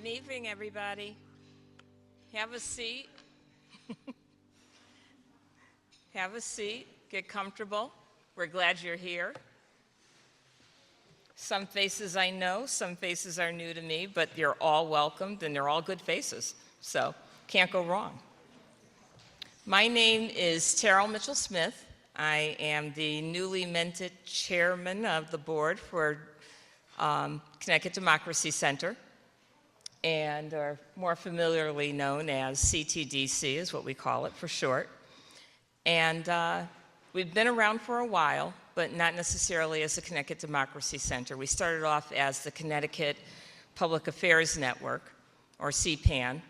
Good evening, everybody. Have a seat. Have a seat. Get comfortable. We're glad you're here. Some faces I know, some faces are new to me, but you're all welcomed and they're all good faces, so can't go wrong. My name is Terrell Mitchell-Smith. I am the newly minted chairman of the board for Connecticut Democracy Center, and are more familiarly known as CTDC is what we call it for short. And we've been around for a while, but not necessarily as the Connecticut Democracy Center. We started off as the Connecticut Public Affairs Network, or CPAN,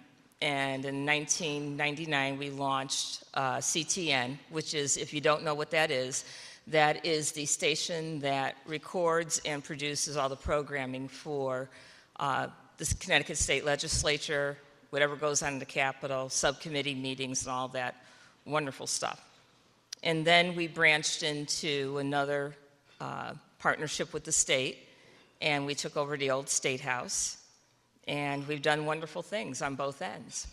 and in 1999 we launched CTN, which is, if you don't know what that is the station that records and produces all the programming for the Connecticut State Legislature, whatever goes on in the Capitol, subcommittee meetings and all that wonderful stuff. And then we branched into another partnership with the state, and we took over the old State House, and we've done wonderful things on both ends.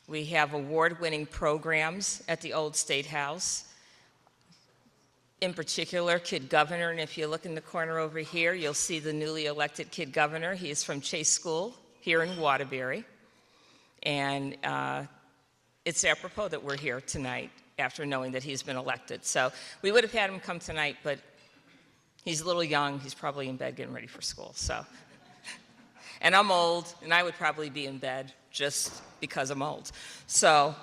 We have award-winning programs at the old State House. In particular, Kid Governor, and if you look in the corner over here, you'll see the newly elected Kid Governor. He is from Chase School here in Waterbury, and it's apropos that we're here tonight after knowing that he's been elected. So we would have had him come tonight, but he's a little young. He's probably in bed getting ready for school. So, and I'm old, and I would probably be in bed just because I'm old. So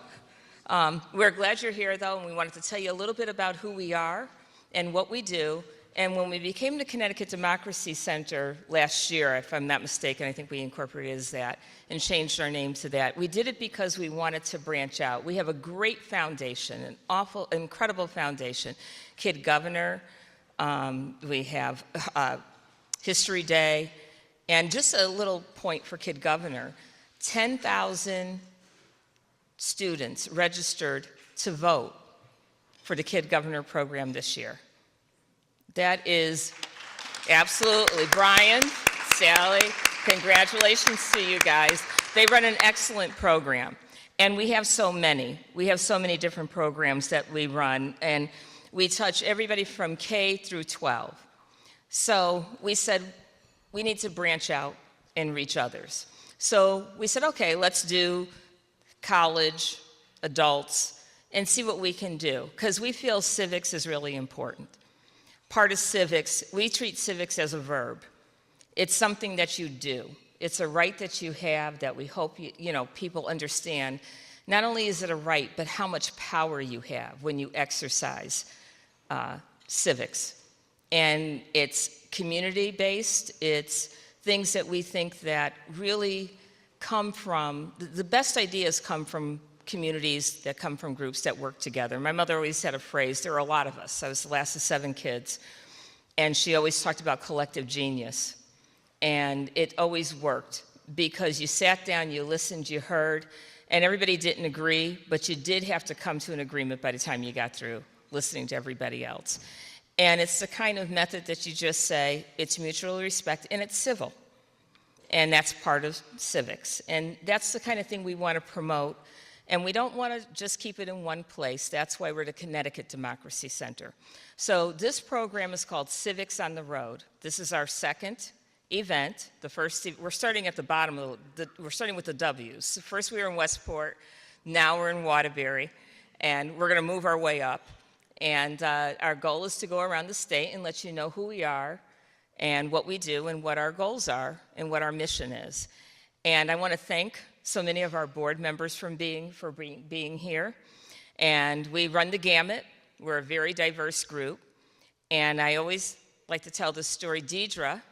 we're glad you're here, though, and we wanted to tell you a little bit about who we are and what we do. And when we became the Connecticut Democracy Center last year, if I'm not mistaken, I think we incorporated as that and changed our name to that. We did it because we wanted to branch out. We have a great foundation, an incredible foundation. Kid Governor, we have History Day, and just a little point for Kid Governor, 10,000 students registered to vote for the Kid Governor program this year. That is absolutely, Brian, Sally, congratulations to you guys. They run an excellent program, and we have so many. We have so many different programs that we run, and we touch everybody from K through 12. So we said we need to branch out and reach others. So we said, okay, let's do college, adults, and see what we can do, because we feel civics is really important. Part of civics, we treat civics as a verb. It's something that you do. It's a right that you have that we hope people understand. Not only is it a right, but how much power you have when you exercise civics. And it's community-based. It's things that we think that really come from, the best ideas come from communities that come from groups that work together. My mother always had a phrase, there are a lot of us. I was the last of 7 kids. And she always talked about collective genius. And it always worked because you sat down, you listened, you heard, and everybody didn't agree, but you did have to come to an agreement by the time you got through listening to everybody else. And it's the kind of method that you just say, it's mutual respect and it's civil. And that's part of civics. And that's the kind of thing we want to promote. And we don't want to just keep it in one place. That's why we're the Connecticut Democracy Center. So this program is called Civics on the Road. This is our second event. The first, we're starting at the bottom, we're starting with the W's. First we were in Westport, now we're in Waterbury, and we're going to move our way up. And our goal is to go around the state and let you know who we are and what we do and what our goals are and what our mission is. And I want to thank so many of our board members for being here. And we run the gamut. We're a very diverse group. And I always like to tell this story. Deidre,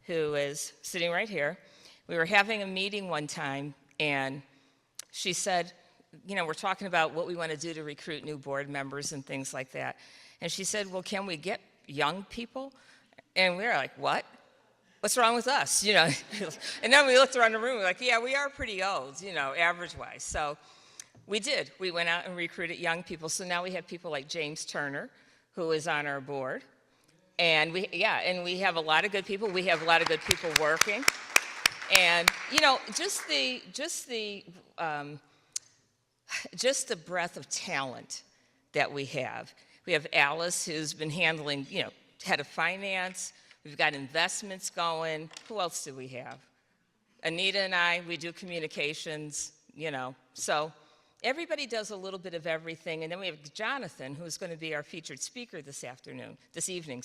who is sitting right here, we were having a meeting one time, and she said, we're talking about what we want to do to recruit new board members and things like that. And she said, well, can we get young people? And we were like, what? What's wrong with us? And then we looked around the room, we're like, yeah, we are pretty old, average-wise. So we did. We went out and recruited young people. So now we have people like James Turner, who is on our board. And we have a lot of good people. We have a lot of good people working. And, you know, just the breadth of talent that we have. We have Alice, who's been handling, you know, head of finance. We've got investments going. Who else do we have? Anita and I, we do communications, you know. So everybody does a little bit of everything. And then we have Jonathan, who's going to be our featured speaker this evening,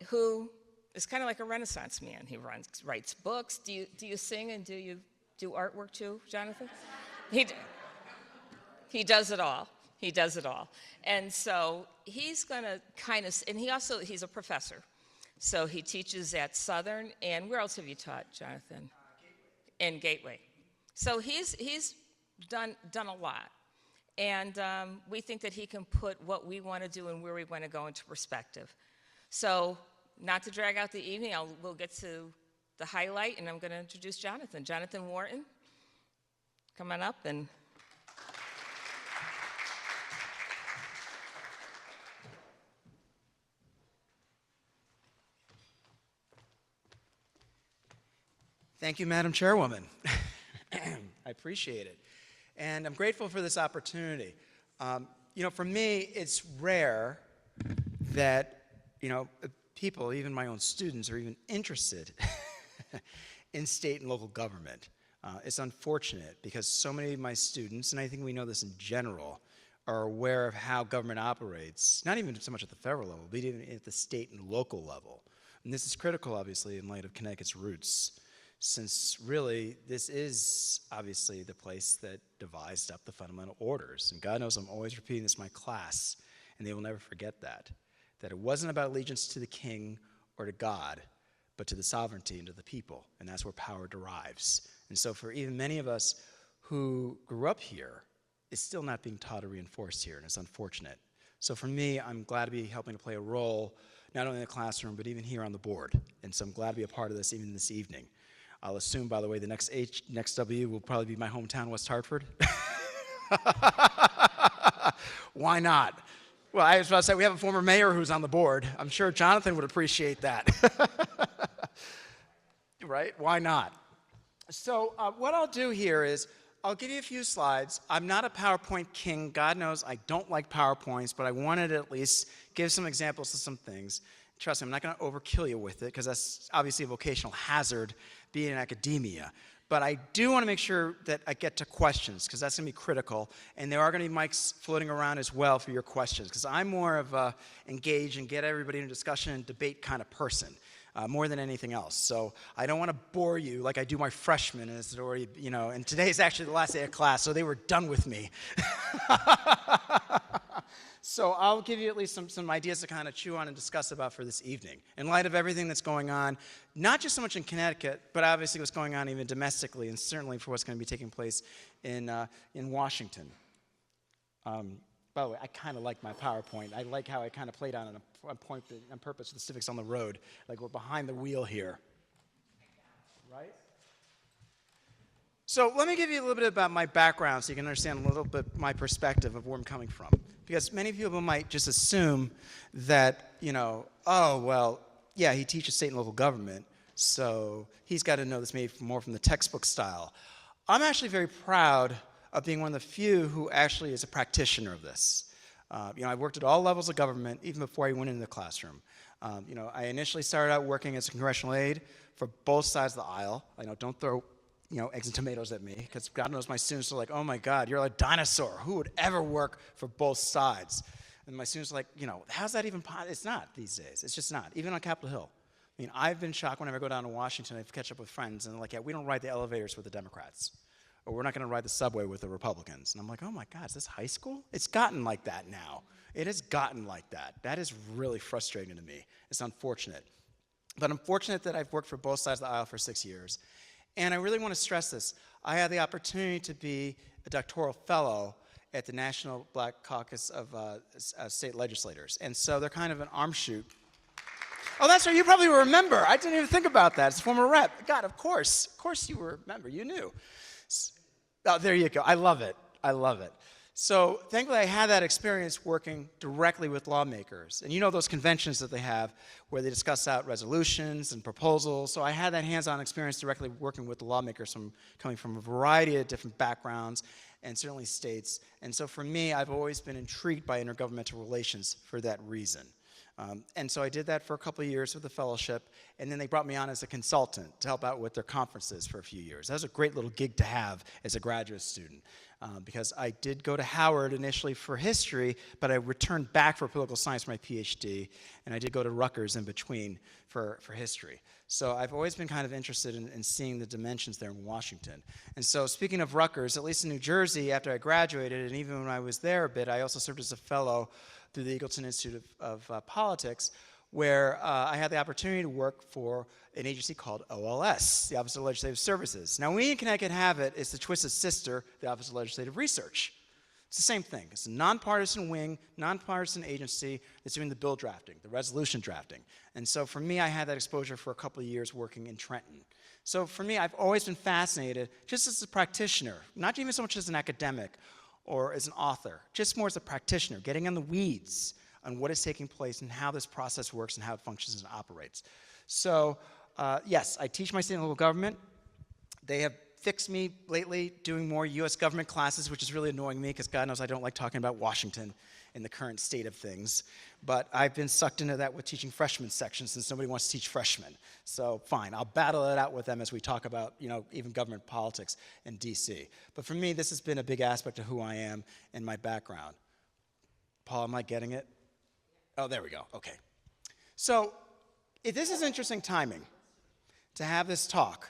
who is kind of like a Renaissance man. He writes books. Do you sing and do you do artwork too, Jonathan? He does it all. He does it all. And so he's going to kind of, and he's a professor. So he teaches at Southern, and where else have you taught, Jonathan? In Gateway. So he's done a lot. And we think that he can put what we want to do and where we want to go into perspective. So not to drag out the evening, we'll get to the highlight, and I'm going to introduce Jonathan. Jonathan Wharton, come on up. And thank you, Madam Chairwoman. I appreciate it. And I'm grateful for this opportunity. You know, for me, it's rare that, you know, people, even my own students, are even interested in state and local government. It's unfortunate because so many of my students, and I think we know this in general, are aware of how government operates, not even so much at the federal level, but even at the state and local level. And this is critical, obviously, in light of Connecticut's roots, since really this is obviously the place that devised up the fundamental orders. And God knows I'm always repeating this in my class, and they will never forget that it wasn't about allegiance to the king or to God, but to the sovereignty and to the people, and that's where power derives. And so for even many of us who grew up here, it's still not being taught or reinforced here, and it's unfortunate. So for me, I'm glad to be helping to play a role, not only in the classroom, but even here on the board. And so I'm glad to be a part of this even this evening. I'll assume, by the way, the next W will probably be my hometown, West Hartford. Why not? Well, I was about to say, we have a former mayor who's on the board. I'm sure Jonathan would appreciate that. Right? Why not? So what I'll do here is I'll give you a few slides. I'm not a PowerPoint king. God knows I don't like PowerPoints, but I wanted to at least give some examples of some things. Trust me, I'm not going to overkill you with it, because that's obviously a vocational hazard being in academia. But I do want to make sure that I get to questions, because that's going to be critical. And there are going to be mics floating around as well for your questions, because I'm more of a engage and get everybody in a discussion and debate kind of person, more than anything else. So I don't want to bore you like I do my freshmen, and it's already, you know, and today's actually the last day of class, so they were done with me. So I'll give you at least some ideas to kind of chew on and discuss about for this evening. In light of everything that's going on, not just so much in Connecticut, but obviously what's going on even domestically, and certainly for what's going to be taking place in Washington. By the way, I kind of like my PowerPoint. I like how I kind of played on a point on purpose with the Civics on the road, like we're behind the wheel here. Right? So let me give you a little bit about my background so you can understand a little bit my perspective of where I'm coming from. Because many people might just assume that, you know, oh, well, yeah, he teaches state and local government, so he's got to know this maybe more from the textbook style. I'm actually very proud of being one of the few who actually is a practitioner of this. You know, I worked at all levels of government even before I went into the classroom. You know, I initially started out working as a congressional aide for both sides of the aisle. I know, don't throw, you know, eggs and tomatoes at me, because God knows my students are like, oh my God, you're a dinosaur. Who would ever work for both sides? And my students are like, you know, how's that even possible? It's not these days. It's just not, even on Capitol Hill. I mean, I've been shocked whenever I go down to Washington, I catch up with friends, and they're like, yeah, we don't ride the elevators with the Democrats, or we're not going to ride the subway with the Republicans. And I'm like, oh my God, is this high school? It's gotten like that now. It has gotten like that. That is really frustrating to me. It's unfortunate. But I'm fortunate that I've worked for both sides of the aisle for 6 years. And I really want to stress this. I had the opportunity to be a doctoral fellow at the National Black Caucus of State Legislators. And so they're kind of an arm shoot. Oh, that's right. You probably remember. I didn't even think about that. It's a former rep. God, of course. Of course you remember. You knew. Oh, there you go. I love it. I love it. So thankfully, I had that experience working directly with lawmakers. And you know those conventions that they have where they discuss out resolutions and proposals. So I had that hands-on experience directly working with the lawmakers coming from a variety of different backgrounds and certainly states. And so for me, I've always been intrigued by intergovernmental relations for that reason. And so I did that for a couple of years with the fellowship, and then they brought me on as a consultant to help out with their conferences for a few years. That was a great little gig to have as a graduate student, because I did go to Howard initially for history, but I returned back for political science for my PhD, and I did go to Rutgers in between for history. So I've always been kind of interested in seeing the dimensions there in Washington. And so speaking of Rutgers, at least in New Jersey, after I graduated, and even when I was there a bit, I also served as a fellow through the Eagleton Institute of Politics, where I had the opportunity to work for an agency called OLS, the Office of Legislative Services. Now, we in Connecticut have it. It's the twisted sister, the Office of Legislative Research. It's the same thing. It's a nonpartisan wing, nonpartisan agency that's doing the bill drafting, the resolution drafting. And so for me, I had that exposure for a couple of years working in Trenton. So for me, I've always been fascinated, just as a practitioner, not even so much as an academic or as an author, just more as a practitioner, getting in the weeds on what is taking place and how this process works and how it functions and operates. So yes, I teach my state and local government. They have fixed me lately doing more US government classes, which is really annoying me because God knows I don't like talking about Washington in the current state of things. But I've been sucked into that with teaching freshman sections since nobody wants to teach freshmen. So fine, I'll battle it out with them as we talk about, even government politics in DC. But for me, this has been a big aspect of who I am and my background. Paul, am I getting it? Oh, there we go, okay. So this is interesting timing to have this talk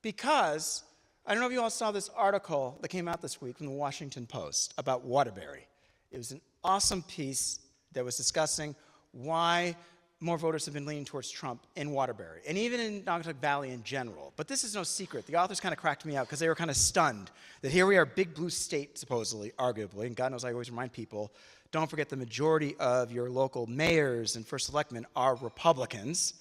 because I don't know if you all saw this article that came out this week from the Washington Post about Waterbury. It was an awesome piece that was discussing why more voters have been leaning towards Trump in Waterbury, and even in Naugatuck Valley in general. But this is no secret. The authors kind of cracked me out because they were kind of stunned that here we are, big blue state, supposedly, arguably, and God knows I always remind people, don't forget the majority of your local mayors and first selectmen are Republicans.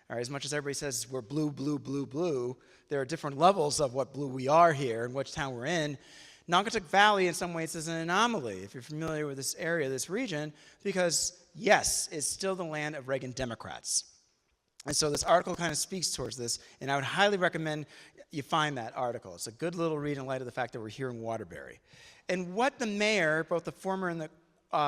All right, as much as everybody says we're blue, blue, blue, blue, there are different levels of what blue we are here and which town we're in. Naugatuck Valley, in some ways, is an anomaly, if you're familiar with this area, this region, because, yes, it's still the land of Reagan Democrats. And so this article kind of speaks towards this, and I would highly recommend you find that article. It's a good little read in light of the fact that we're here in Waterbury. And what the mayor, both the former and the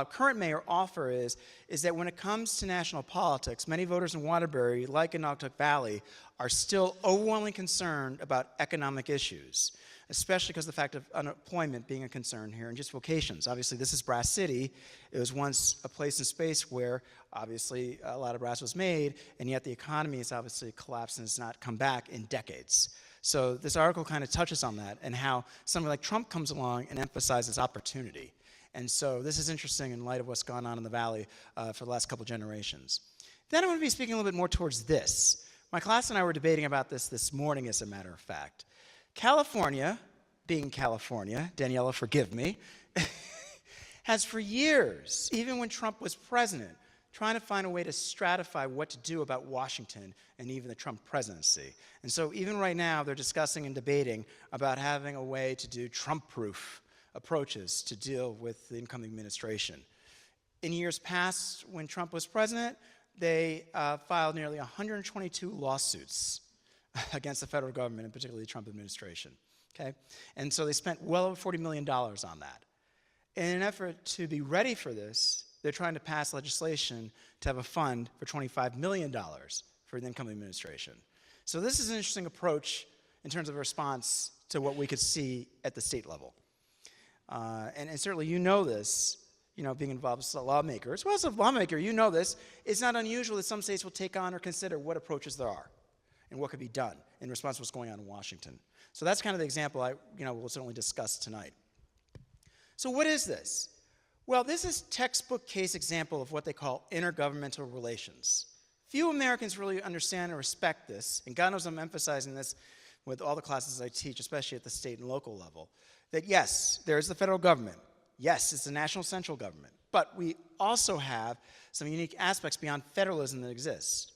current mayor, offer is that when it comes to national politics, many voters in Waterbury, like in Naugatuck Valley, are still overwhelmingly concerned about economic issues, especially because of the fact of unemployment being a concern here and just vocations. Obviously, this is Brass City. It was once a place and space where, obviously, a lot of brass was made, and yet the economy has obviously collapsed and has not come back in decades. So this article kind of touches on that and how somebody like Trump comes along and emphasizes opportunity. And so this is interesting in light of what's gone on in the Valley for the last couple generations. Then I'm going to be speaking a little bit more towards this. My class and I were debating about this morning, as a matter of fact. California, being California, Daniela, forgive me, has for years, even when Trump was president, trying to find a way to stratify what to do about Washington and even the Trump presidency. And so even right now, they're discussing and debating about having a way to do Trump-proof approaches to deal with the incoming administration. In years past, when Trump was president, they filed nearly 122 lawsuits against the federal government, and particularly the Trump administration. Okay? And so they spent well over $40 million on that. In an effort to be ready for this, they're trying to pass legislation to have a fund for $25 million for the incoming administration. So this is an interesting approach in terms of a response to what we could see at the state level. And certainly you know this, being involved as a lawmaker. As well as a lawmaker, you know this. It's not unusual that some states will take on or consider what approaches there are and what could be done in response to what's going on in Washington. So that's kind of the example we'll certainly discuss tonight. So what is this? Well, this is textbook case example of what they call intergovernmental relations. Few Americans really understand and respect this, and God knows I'm emphasizing this with all the classes I teach, especially at the state and local level, that yes, there is the federal government. Yes, it's the national central government. But we also have some unique aspects beyond federalism that exist.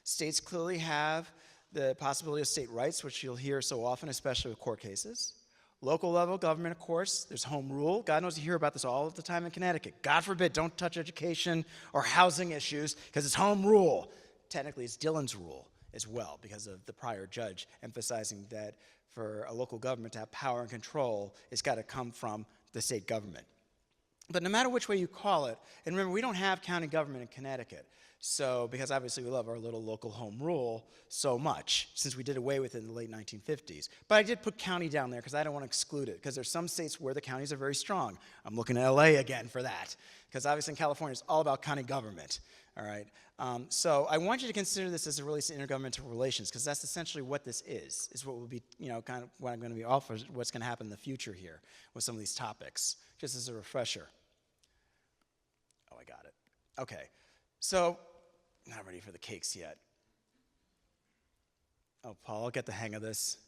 States clearly have the possibility of state rights, which you'll hear so often, especially with court cases. Local level government, of course, there's home rule. God knows you hear about this all the time in Connecticut. God forbid, don't touch education or housing issues because it's home rule. Technically, it's Dillon's rule as well because of the prior judge emphasizing that for a local government to have power and control, it's got to come from the state government. But no matter which way you call it, and remember, we don't have county government in Connecticut. So, because obviously we love our little local home rule so much, since we did away with it in the late 1950s. But I did put county down there because I don't want to exclude it, because there's some states where the counties are very strong. I'm looking at LA again for that, because obviously in California it's all about county government, all right? So I want you to consider this as it relates to intergovernmental relations, because that's essentially what this is what will be, kind of what I'm going to be offering, what's going to happen in the future here with some of these topics, just as a refresher. Oh, I got it. Okay. So, not ready for the cakes yet. Oh, Paul, I'll get the hang of this.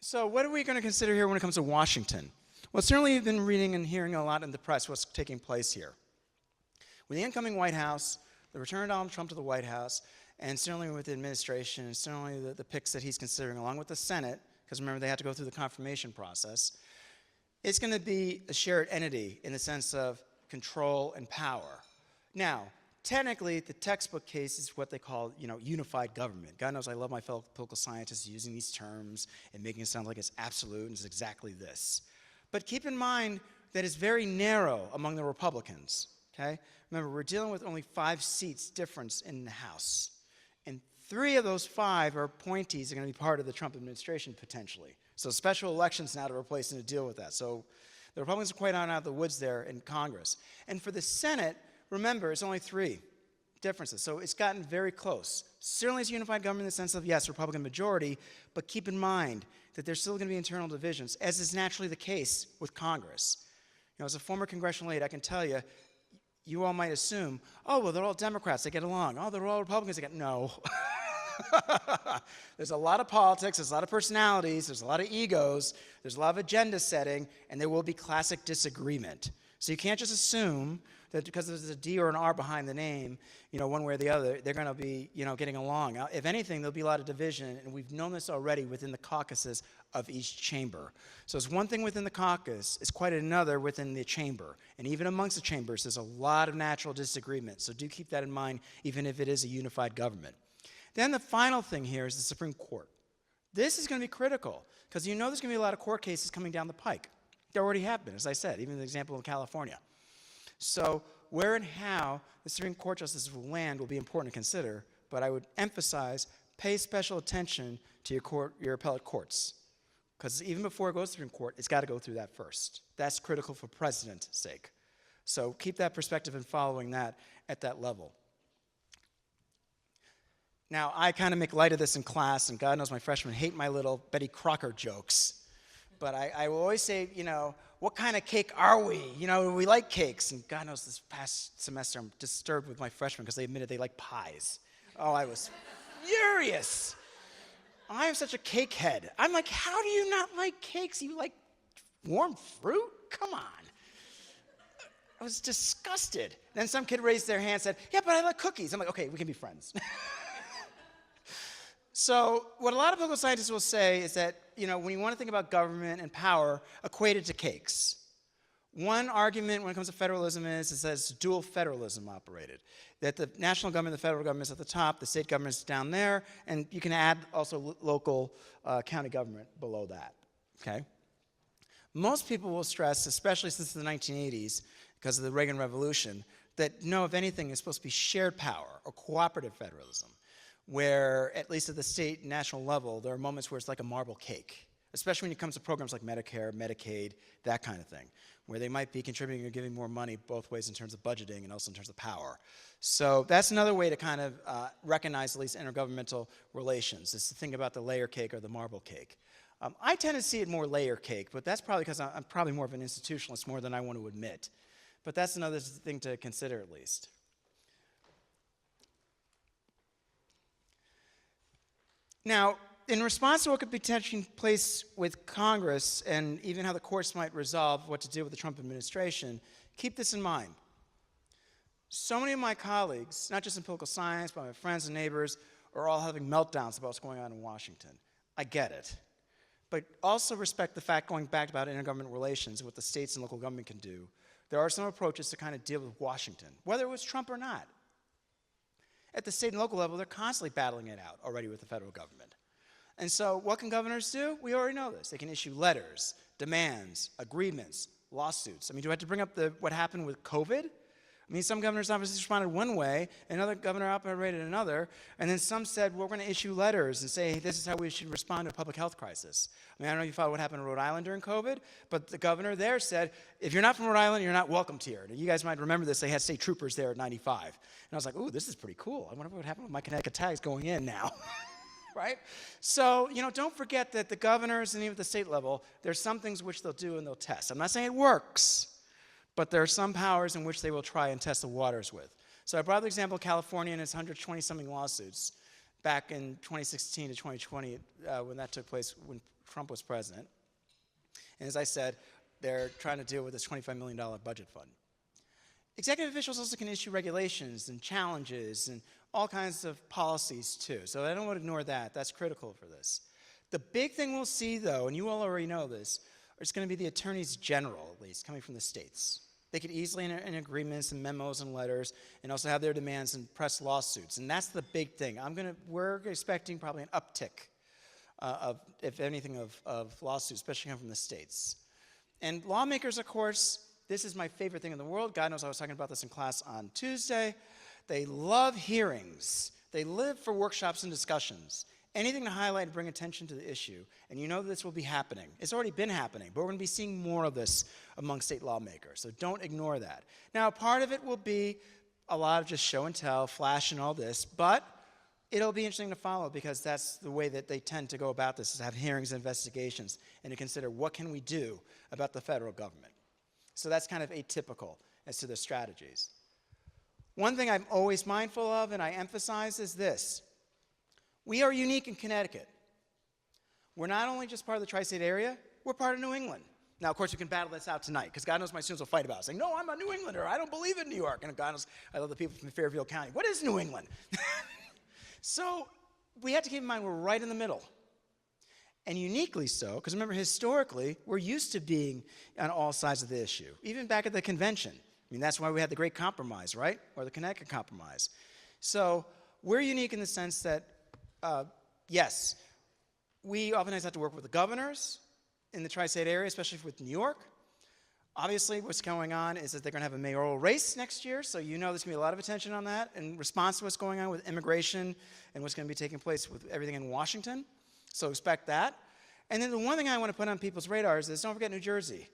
So, what are we going to consider here when it comes to Washington? Well, certainly you've been reading and hearing a lot in the press what's taking place here. With the incoming White House, the return of Donald Trump to the White House, and certainly with the administration, and certainly the picks that he's considering, along with the Senate, because remember they had to go through the confirmation process, it's going to be a shared entity in the sense of control and power. Now, technically, the textbook case is what they call, unified government. God knows I love my fellow political scientists using these terms and making it sound like it's absolute, and it's exactly this. But keep in mind that it's very narrow among the Republicans, okay? Remember, we're dealing with only 5 seats difference in the House. And 3 of those 5 are appointees that are going to be part of the Trump administration, potentially. So special elections now to replace and to deal with that. So the Republicans are quite out of the woods there in Congress. And for the Senate, remember, it's only 3 differences. So it's gotten very close. Certainly it's a unified government in the sense of, yes, Republican majority, but keep in mind that there's still going to be internal divisions, as is naturally the case with Congress. As a former congressional aide, I can tell you, you all might assume, oh, well, they're all Democrats, they get along. Oh, they're all Republicans, they get, no. There's a lot of politics, there's a lot of personalities, there's a lot of egos, there's a lot of agenda setting, and there will be classic disagreement. So you can't just assume that because there's a D or an R behind the name, one way or the other, they're going to be, getting along. Now, if anything, there'll be a lot of division, and we've known this already within the caucuses of each chamber. So it's one thing within the caucus, it's quite another within the chamber. And even amongst the chambers, there's a lot of natural disagreement. So do keep that in mind, even if it is a unified government. Then the final thing here is the Supreme Court. This is going to be critical, because there's going to be a lot of court cases coming down the pike. There already have been, as I said, even the example of California. So where and how the Supreme Court justices will land will be important to consider, but I would emphasize pay special attention to your appellate courts, because even before it goes to the Supreme Court, it's got to go through that first. That's critical for precedent's sake. So keep that perspective in following that at that level. Now, I kind of make light of this in class, and God knows my freshmen hate my little Betty Crocker jokes. But I will always say, what kind of cake are we? We like cakes. And God knows this past semester I'm disturbed with my freshmen because they admitted they like pies. Oh, I was furious. I am such a cake head. I'm like, how do you not like cakes? You like warm fruit? Come on. I was disgusted. Then some kid raised their hand and said, yeah, but I like cookies. I'm like, okay, we can be friends. So what a lot of political scientists will say is that, when you want to think about government and power, equate it to cakes. One argument when it comes to federalism is that it's dual federalism operated. That the national government, the federal government is at the top, the state government is down there, and you can add also local county government below that, okay? Most people will stress, especially since the 1980s, because of the Reagan Revolution, that no, if anything, it's supposed to be shared power or cooperative federalism, where, at least at the state and national level, there are moments where it's like a marble cake, especially when it comes to programs like Medicare, Medicaid, that kind of thing, where they might be contributing or giving more money both ways in terms of budgeting and also in terms of power. So that's another way to kind of recognize at least intergovernmental relations, is to think about the layer cake or the marble cake. I tend to see it more layer cake, but that's probably because I'm probably more of an institutionalist more than I want to admit. But that's another thing to consider at least. Now, in response to what could be taking place with Congress and even how the courts might resolve what to do with the Trump administration, keep this in mind. So many of my colleagues, not just in political science, but my friends and neighbors, are all having meltdowns about what's going on in Washington. I get it. But also respect the fact, going back about intergovernmental relations, what the states and local government can do. There are some approaches to kind of deal with Washington, whether it was Trump or not. At the state and local level, they're constantly battling it out already with the federal government. And so what can governors do? We already know this. They can issue letters, demands, agreements, lawsuits. I mean, do I have to bring up what happened with COVID? I mean, some governors obviously responded one way, another governor operated another, and then some said, well, we're going to issue letters and say, hey, this is how we should respond to a public health crisis. I mean, I don't know if you followed what happened in Rhode Island during COVID, but the governor there said, if you're not from Rhode Island, you're not welcomed here. And you guys might remember this. They had state troopers there at 95. And I was like, ooh, this is pretty cool. I wonder what happened with my Connecticut tags going in now. Right? So, don't forget that the governors and even at the state level, there's some things which they'll do and they'll test. I'm not saying it works, but there are some powers in which they will try and test the waters with. So I brought the example of California and its 120-something lawsuits back in 2016 to 2020 when that took place when Trump was president. And as I said, they're trying to deal with this $25 million budget fund. Executive officials also can issue regulations and challenges and all kinds of policies too. So I don't want to ignore that. That's critical for this. The big thing we'll see though, and you all already know this, is going to be the attorneys general, at least, coming from the states. They could easily enter in agreements and memos and letters and also have their demands and press lawsuits. And that's the big thing. We're expecting probably an uptick if anything, of lawsuits, especially coming from the states. And lawmakers, of course, this is my favorite thing in the world. God knows I was talking about this in class on Tuesday. They love hearings. They live for workshops and discussions. Anything to highlight and bring attention to the issue. And you know this will be happening. It's already been happening, but we're going to be seeing more of this among state lawmakers. So don't ignore that. Now, part of it will be a lot of just show and tell, flash and all this, but it'll be interesting to follow because that's the way that they tend to go about this, is to have hearings and investigations and to consider what can we do about the federal government. So that's kind of atypical as to their strategies. One thing I'm always mindful of and I emphasize is this. We are unique in Connecticut. We're not only just part of the tri-state area, we're part of New England. Now, of course, we can battle this out tonight, because God knows my students will fight about it, saying, no, I'm a New Englander, I don't believe in New York. And God knows, I love the people from Fairfield County. What is New England? So we have to keep in mind we're right in the middle. And uniquely so, because remember, historically, we're used to being on all sides of the issue, even back at the convention. I mean, that's why we had the Great Compromise, right? Or the Connecticut Compromise. So we're unique in the sense that yes, we oftentimes have to work with the governors in the tri-state area, especially with New York. Obviously, what's going on is that they're going to have a mayoral race next year, so you know there's going to be a lot of attention on that in response to what's going on with immigration and what's going to be taking place with everything in Washington. So expect that. And then the one thing I want to put on people's radars is don't forget New Jersey,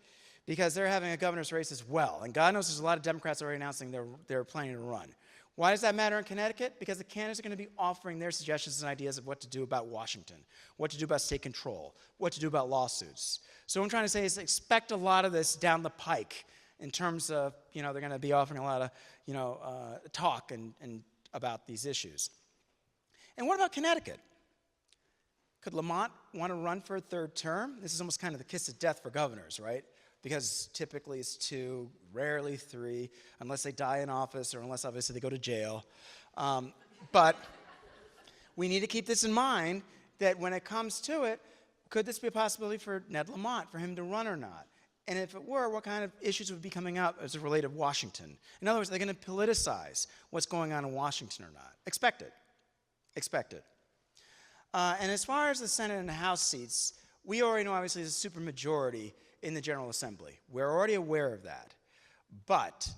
because they're having a governor's race as well. And God knows there's a lot of Democrats already announcing they're planning to run. Why does that matter in Connecticut? Because the candidates are going to be offering their suggestions and ideas of what to do about Washington, what to do about state control, what to do about lawsuits. So what I'm trying to say is expect a lot of this down the pike in terms of, they're going to be offering a lot of, talk and about these issues. And what about Connecticut? Could Lamont want to run for a third term? This is almost kind of the kiss of death for governors, right? Because typically it's 2, rarely 3, unless they die in office or unless obviously they go to jail. But we need to keep this in mind that when it comes to it, could this be a possibility for Ned Lamont, for him to run or not? And if it were, what kind of issues would be coming up as it related to Washington? In other words, are they going to politicize what's going on in Washington or not? Expect it. Expect it. And as far as the Senate and the House seats, we already know obviously there's a supermajority in the General Assembly. We're already aware of that. But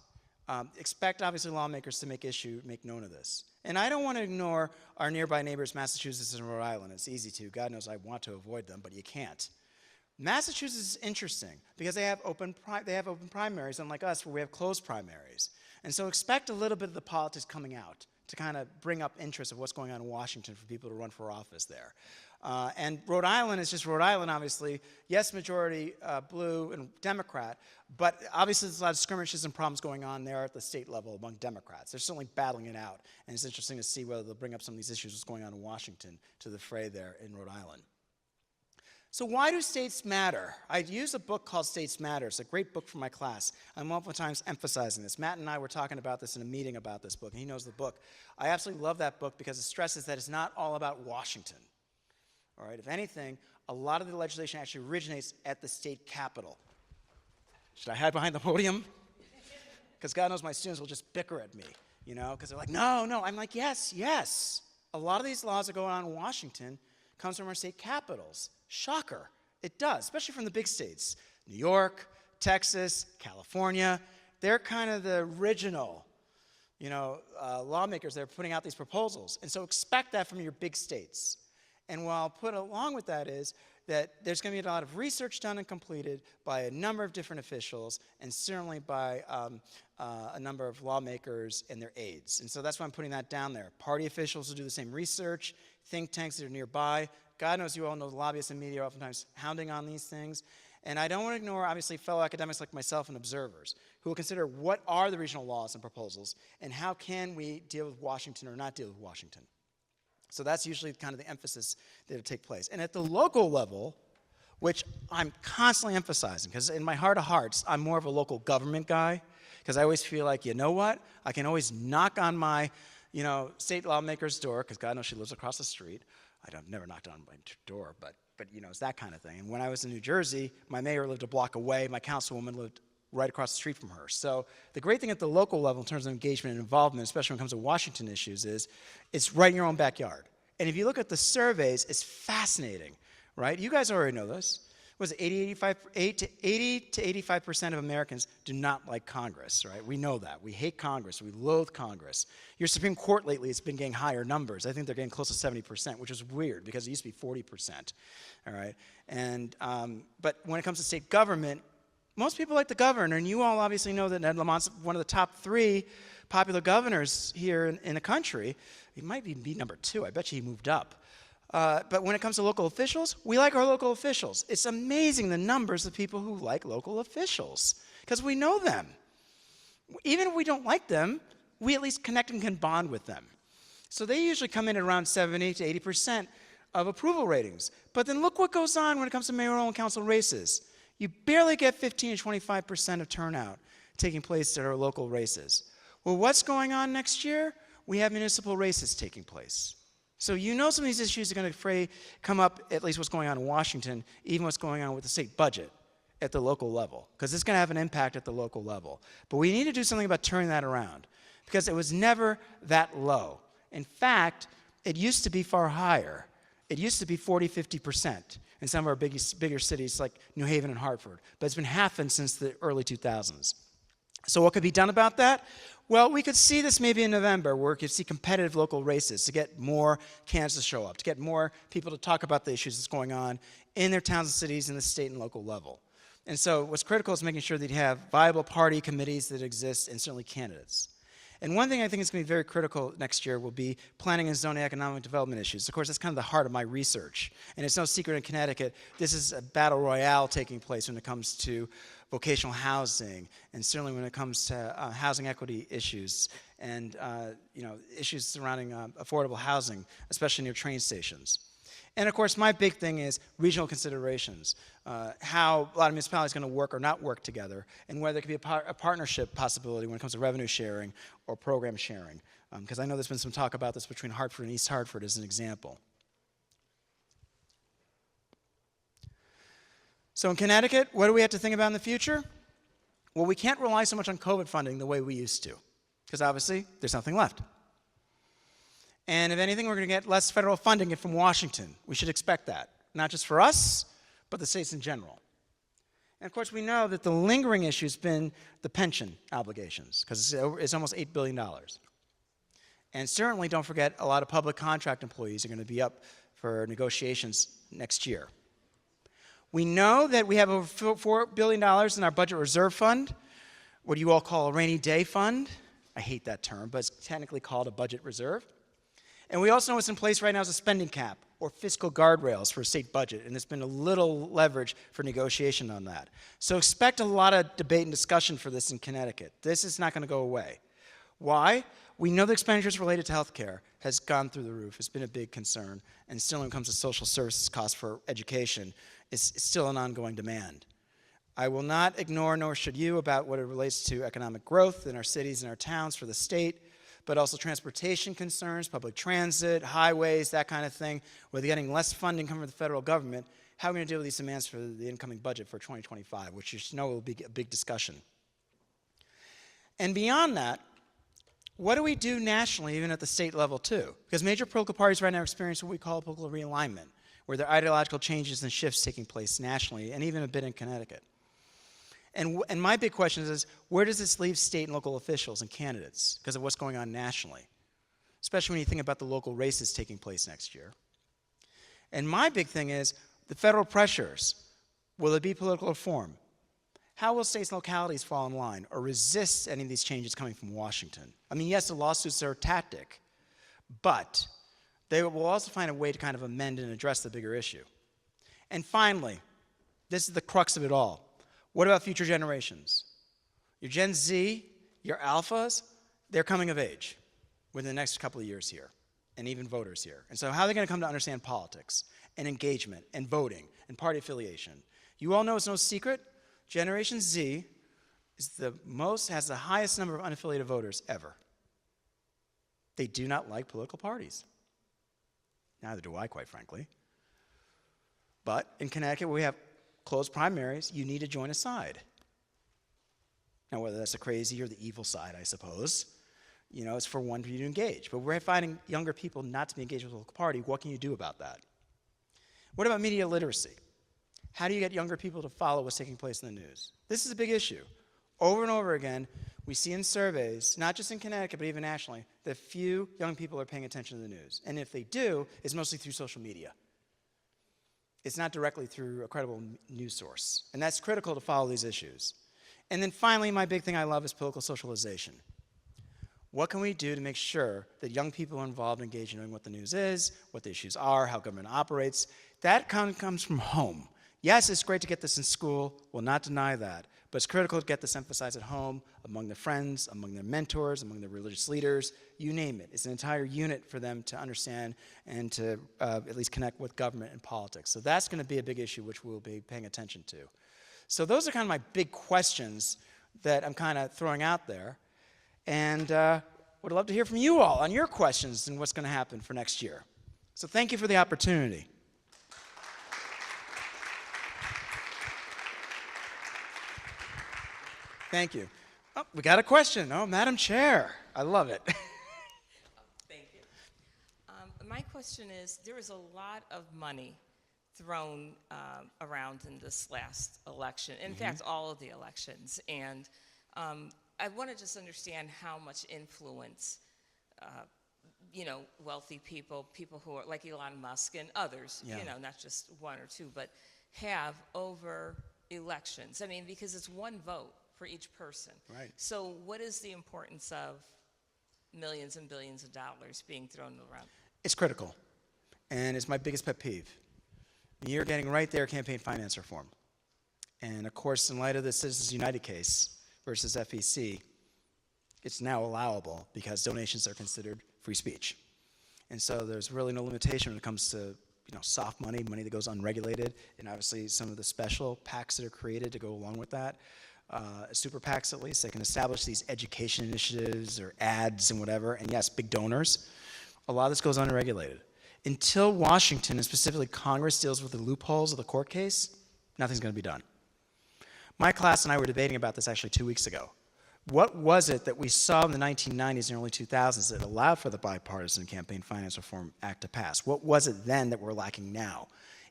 expect obviously lawmakers to make known of this. And I don't want to ignore our nearby neighbors, Massachusetts and Rhode Island. It's easy to. God knows I want to avoid them, but you can't. Massachusetts is interesting because they have open primaries, unlike us, where we have closed primaries. And so expect a little bit of the politics coming out to kind of bring up interest of what's going on in Washington for people to run for office there. And Rhode Island is just Rhode Island, obviously. Yes, majority blue and Democrat, but obviously there's a lot of skirmishes and problems going on there at the state level among Democrats. They're certainly battling it out, and it's interesting to see whether they'll bring up some of these issues that's going on in Washington to the fray there in Rhode Island. So why do states matter? I use a book called States Matter. It's a great book for my class. I'm oftentimes emphasizing this. Matt and I were talking about this in a meeting about this book, and he knows the book. I absolutely love that book because it stresses that it's not all about Washington. All right, if anything, a lot of the legislation actually originates at the state capitol. Should I hide behind the podium? Because God knows my students will just bicker at me, you know, because they're like, no, no. I'm like, yes, yes. A lot of these laws that go on in Washington comes from our state capitals. Shocker. It does, especially from the big states. New York, Texas, California. They're kind of the original, you know, lawmakers that are putting out these proposals. And so expect that from your big states. And what I'll put along with that is that there's going to be a lot of research done and completed by a number of different officials, and certainly by a number of lawmakers and their aides. And so that's why I'm putting that down there. Party officials will do the same research, think tanks that are nearby. God knows you all know the lobbyists and media are oftentimes hounding on these things. And I don't want to ignore, obviously, fellow academics like myself and observers who will consider what are the regional laws and proposals, and how can we deal with Washington or not deal with Washington. So that's usually kind of the emphasis that will take place. And at the local level, which I'm constantly emphasizing, because in my heart of hearts, I'm more of a local government guy, because I always feel like, you know what? I can always knock on my, you know, state lawmaker's door, because God knows she lives across the street. I've never knocked on my door, but you know, it's that kind of thing. And when I was in New Jersey, my mayor lived a block away. My councilwoman lived right across the street from her. So the great thing at the local level in terms of engagement and involvement, especially when it comes to Washington issues, is it's right in your own backyard. And if you look at the surveys, it's fascinating, right? You guys already know this. Was it 80 to 85% of Americans do not like Congress, right? We know that. We hate Congress. We loathe Congress. Your Supreme Court lately has been getting higher numbers. I think they're getting close to 70%, which is weird because it used to be 40%, all right? And, but when it comes to state government, most people like the governor, and you all obviously know that Ned Lamont's one of the top 3 popular governors here in the country. He might even be number 2. I bet you he moved up. But when it comes to local officials, we like our local officials. It's amazing the numbers of people who like local officials because we know them. Even if we don't like them, we at least connect and can bond with them. So they usually come in at around 70 to 80% of approval ratings. But then look what goes on when it comes to mayoral and council races. You barely get 15 to 25% of turnout taking place at our local races. Well, what's going on next year? We have municipal races taking place. So you know some of these issues are going to come up, at least what's going on in Washington, even what's going on with the state budget at the local level, because it's going to have an impact at the local level. But we need to do something about turning that around, because it was never that low. In fact, it used to be far higher. It used to be 40, 50% in some of our bigger cities like New Haven and Hartford, but it's been halving since the early 2000s. So what could be done about that? Well, we could see this maybe in November, where we could see competitive local races to get more candidates to show up, to get more people to talk about the issues that's going on in their towns and cities in the state and local level. And so what's critical is making sure that you have viable party committees that exist and certainly candidates. And one thing I think is going to be very critical next year will be planning and zoning economic development issues. Of course, that's kind of the heart of my research. And it's no secret in Connecticut, this is a battle royale taking place when it comes to vocational housing, and certainly when it comes to housing equity issues and you know, issues surrounding affordable housing, especially near train stations. And of course, my big thing is regional considerations, how a lot of municipalities are going to work or not work together, and whether there could be a partnership possibility when it comes to revenue sharing or program sharing. Because I know there's been some talk about this between Hartford and East Hartford as an example. So in Connecticut, what do we have to think about in the future? Well, we can't rely so much on COVID funding the way we used to, because obviously there's nothing left. And if anything, we're going to get less federal funding from Washington. We should expect that, not just for us, but the states in general. And of course, we know that the lingering issue has been the pension obligations, because it's almost $8 billion. And certainly, don't forget, a lot of public contract employees are going to be up for negotiations next year. We know that we have over $4 billion in our budget reserve fund, what you all call a rainy day fund. I hate that term, but it's technically called a budget reserve. And we also know what's in place right now is a spending cap or fiscal guardrails for a state budget, and there's been a little leverage for negotiation on that. So expect a lot of debate and discussion for this in Connecticut. This is not going to go away. Why? We know the expenditures related to healthcare has gone through the roof. It's been a big concern. And still when it comes to social services costs for education, it's still an ongoing demand. I will not ignore, nor should you, about what it relates to economic growth in our cities and our towns for the state, but also transportation concerns, public transit, highways, that kind of thing. With getting less funding coming from the federal government, how are we going to deal with these demands for the incoming budget for 2025, which you know will be a big discussion. And beyond that, what do we do nationally, even at the state level, too? Because major political parties right now experience what we call political realignment, where there are ideological changes and shifts taking place nationally, and even a bit in Connecticut. And my big question is, where does this leave state and local officials and candidates because of what's going on nationally, especially when you think about the local races taking place next year? And my big thing is the federal pressures. Will it be political reform? How will states and localities fall in line or resist any of these changes coming from Washington? I mean, yes, the lawsuits are a tactic, but they will also find a way to kind of amend and address the bigger issue. And finally, this is the crux of it all. What about future generations? Your Gen Z, your alphas, they're coming of age within the next couple of years here, and even voters here. And so how are they going to come to understand politics and engagement and voting and party affiliation? You all know it's no secret. Generation Z is has the highest number of unaffiliated voters ever. They do not like political parties. Neither do I, quite frankly. But in Connecticut, where we have closed primaries, you need to join a side. Now, whether that's the crazy or the evil side, I suppose, you know, it's for one for you to engage. But we're finding younger people not to be engaged with a local party. What can you do about that? What about media literacy? How do you get younger people to follow what's taking place in the news? This is a big issue. Over and over again, we see in surveys, not just in Connecticut, but even nationally, that few young people are paying attention to the news. And if they do, it's mostly through social media. It's not directly through a credible news source. And that's critical to follow these issues. And then finally, my big thing I love is political socialization. What can we do to make sure that young people are involved, engaged in knowing what the news is, what the issues are, how government operates? That comes from home. Yes, it's great to get this in school. We'll not deny that. But it's critical to get this emphasized at home, among their friends, among their mentors, among their religious leaders, you name it. It's an entire unit for them to understand and to at least connect with government and politics. So that's going to be a big issue which we'll be paying attention to. So those are kind of my big questions that I'm kind of throwing out there. And would love to hear from you all on your questions and what's going to happen for next year. So thank you for the opportunity. Thank you. Oh, we got a question. Oh, Madam Chair. I love it. Thank you. My question is, there was a lot of money thrown around in this last election. In fact, all of the elections. And I want to just understand how much influence, wealthy people, people who are like Elon Musk and others, not just one or two, but have over elections. I mean, because it's one vote for each person. Right. So what is the importance of millions and billions of dollars being thrown around? It's critical, and it's my biggest pet peeve. You're getting right there, campaign finance reform. And of course, in light of the Citizens United case versus FEC, it's now allowable because donations are considered free speech. And so there's really no limitation when it comes to soft money, money that goes unregulated, and obviously some of the special PACs that are created to go along with that. Super PACs, at least, they can establish these education initiatives or ads and whatever, and yes, big donors. A lot of this goes unregulated. Until Washington, and specifically Congress, deals with the loopholes of the court case, nothing's going to be done. My class and I were debating about this actually 2 weeks ago. What was it that we saw in the 1990s and early 2000s that allowed for the Bipartisan Campaign Finance Reform Act to pass? What was it then that we're lacking now?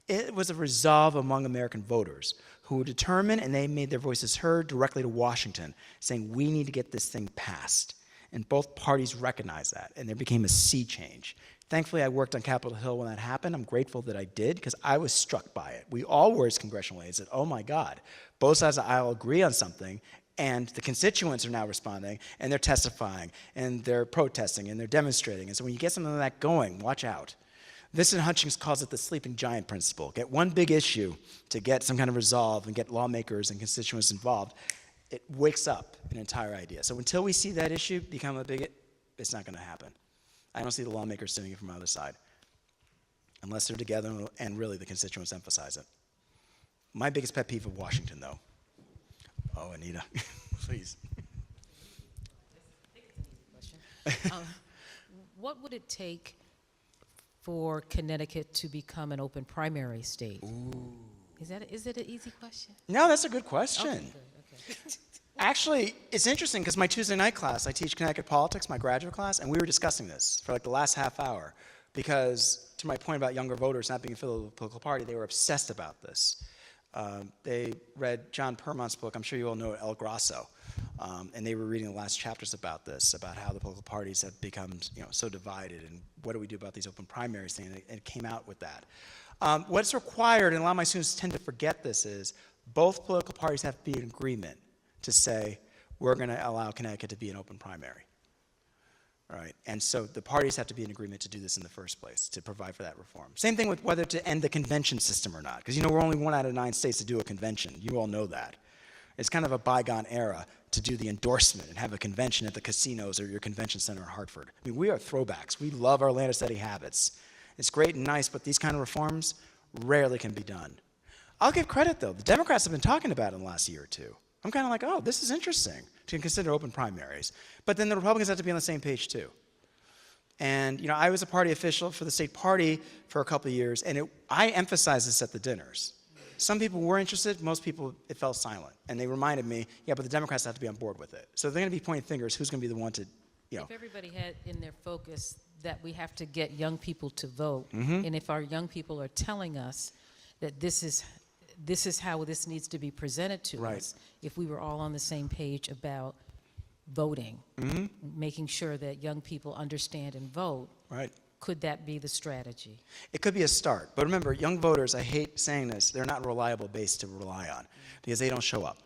It was a resolve among American voters who were determined, and they made their voices heard directly to Washington, saying we need to get this thing passed. And both parties recognized that, and there became a sea change. Thankfully, I worked on Capitol Hill when that happened. I'm grateful that I did, because I was struck by it. We all were as congressional aides that, oh my God, both sides of the aisle agree on something, and the constituents are now responding, and they're testifying, and they're protesting, and they're demonstrating. And so when you get something like that going, watch out. Vincent Hutchings calls it the sleeping giant principle. Get one big issue to get some kind of resolve and get lawmakers and constituents involved. It wakes up an entire idea. So until we see that issue become a big, it's not going to happen. I don't see the lawmakers doing it from the other side, unless they're together and really the constituents emphasize it. My biggest pet peeve of Washington, though. Oh, Anita, please. What would it take for Connecticut to become an open primary state? Ooh. Is it an easy question? No, that's a good question. Okay, good, okay. Actually, it's interesting because my Tuesday night class, I teach Connecticut politics, my graduate class, and we were discussing this for like the last half hour because to my point about younger voters not being affiliated with a political party, they were obsessed about this. They read John Permont's book, I'm sure you all know it, El Grasso, and they were reading the last chapters about this, about how the political parties have become so divided and what do we do about these open primaries thing, and it came out with that. What's required, and a lot of my students tend to forget this, is both political parties have to be in agreement to say, we're going to allow Connecticut to be an open primary. All right, and so the parties have to be in agreement to do this in the first place, to provide for that reform. Same thing with whether to end the convention system or not, because we're only 1 out of 9 states to do a convention. You all know that. It's kind of a bygone era to do the endorsement and have a convention at the casinos or your convention center in Hartford. I mean, we are throwbacks. We love our land of steady habits. It's great and nice, but these kind of reforms rarely can be done. I'll give credit, though. The Democrats have been talking about it in the last year or two. I'm kind of like, oh, this is interesting to consider open primaries. But then the Republicans have to be on the same page, too. And, I was a party official for the state party for a couple of years, and I emphasized this at the dinners. Some people were interested. Most people, it fell silent. And they reminded me, yeah, but the Democrats have to be on board with it. So they're going to be pointing fingers. Who's going to be the one to, If everybody had in their focus that we have to get young people to vote, and if our young people are telling us that this is how this needs to be presented to us, if we were all on the same page about voting, making sure that young people understand and vote, could that be the strategy? It could be a start. But remember, young voters, I hate saying this, they're not a reliable base to rely on because they don't show up.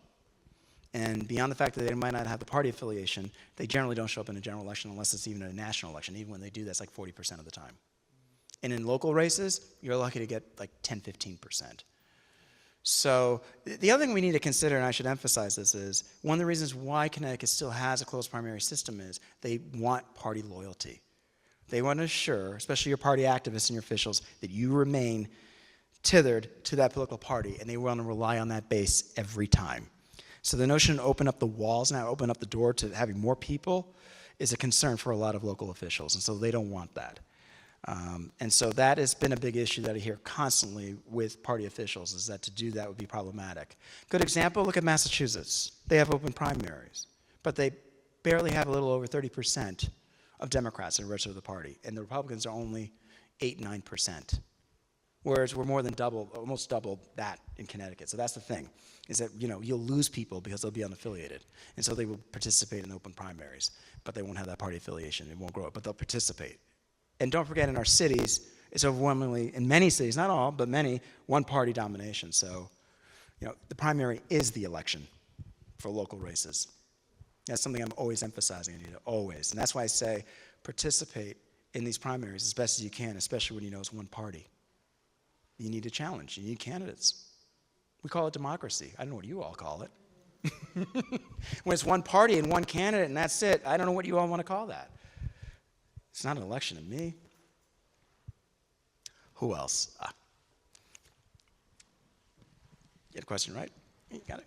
And beyond the fact that they might not have the party affiliation, they generally don't show up in a general election unless it's even a national election. Even when they do, that's like 40% of the time. And in local races, you're lucky to get like 10, 15%. So the other thing we need to consider, and I should emphasize this, is one of the reasons why Connecticut still has a closed primary system is they want party loyalty. They want to assure, especially your party activists and your officials, that you remain tethered to that political party, and they want to rely on that base every time. So the notion to open up the walls now, open up the door to having more people, is a concern for a lot of local officials, and so they don't want that. And so that has been a big issue that I hear constantly with party officials, is that to do that would be problematic. Good example, look at Massachusetts. They have open primaries, but they barely have a little over 30% of Democrats that register the party, and the Republicans are only 8, 9%. Whereas we're more than double, almost double that in Connecticut. So that's the thing, is that you'll lose people because they'll be unaffiliated. And so they will participate in open primaries, but they won't have that party affiliation. It won't grow up, but they'll participate. And don't forget, in our cities, it's overwhelmingly, in many cities, not all, but many, one-party domination. So, the primary is the election for local races. That's something I'm always emphasizing, Anita, always. And that's why I say participate in these primaries as best as you can, especially when it's one party. You need a challenge. You need candidates. We call it democracy. I don't know what you all call it. When it's one party and one candidate and that's it, I don't know what you all want to call that. It's not an election to me. Who else? You had a question, right? You got it.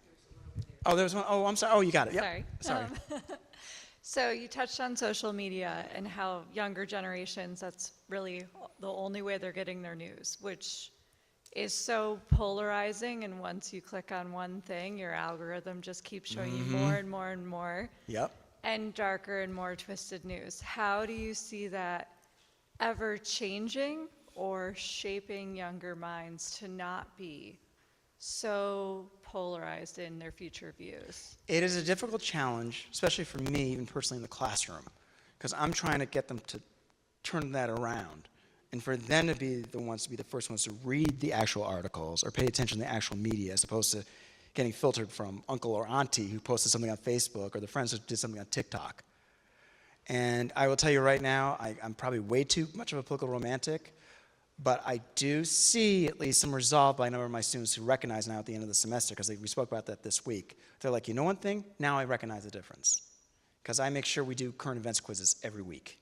Oh, there was one. Oh, I'm sorry. Oh, you got it. Yep. Sorry. So you touched on social media and how younger generations, that's really the only way they're getting their news, which is so polarizing. And once you click on one thing, your algorithm just keeps showing you more and more and more. Yep. And darker and more twisted news. How do you see that ever changing or shaping younger minds to not be so polarized in their future views? It is a difficult challenge, especially for me, even personally in the classroom, because I'm trying to get them to turn that around and for them to be the ones to be the first ones to read the actual articles or pay attention to the actual media as opposed to getting filtered from uncle or auntie who posted something on Facebook or the friends who did something on TikTok. And I will tell you right now, I'm probably way too much of a political romantic. But I do see at least some resolve by a number of my students who recognize now at the end of the semester, because we spoke about that this week. They're like, you know one thing? Now I recognize the difference. Because I make sure we do current events quizzes every week.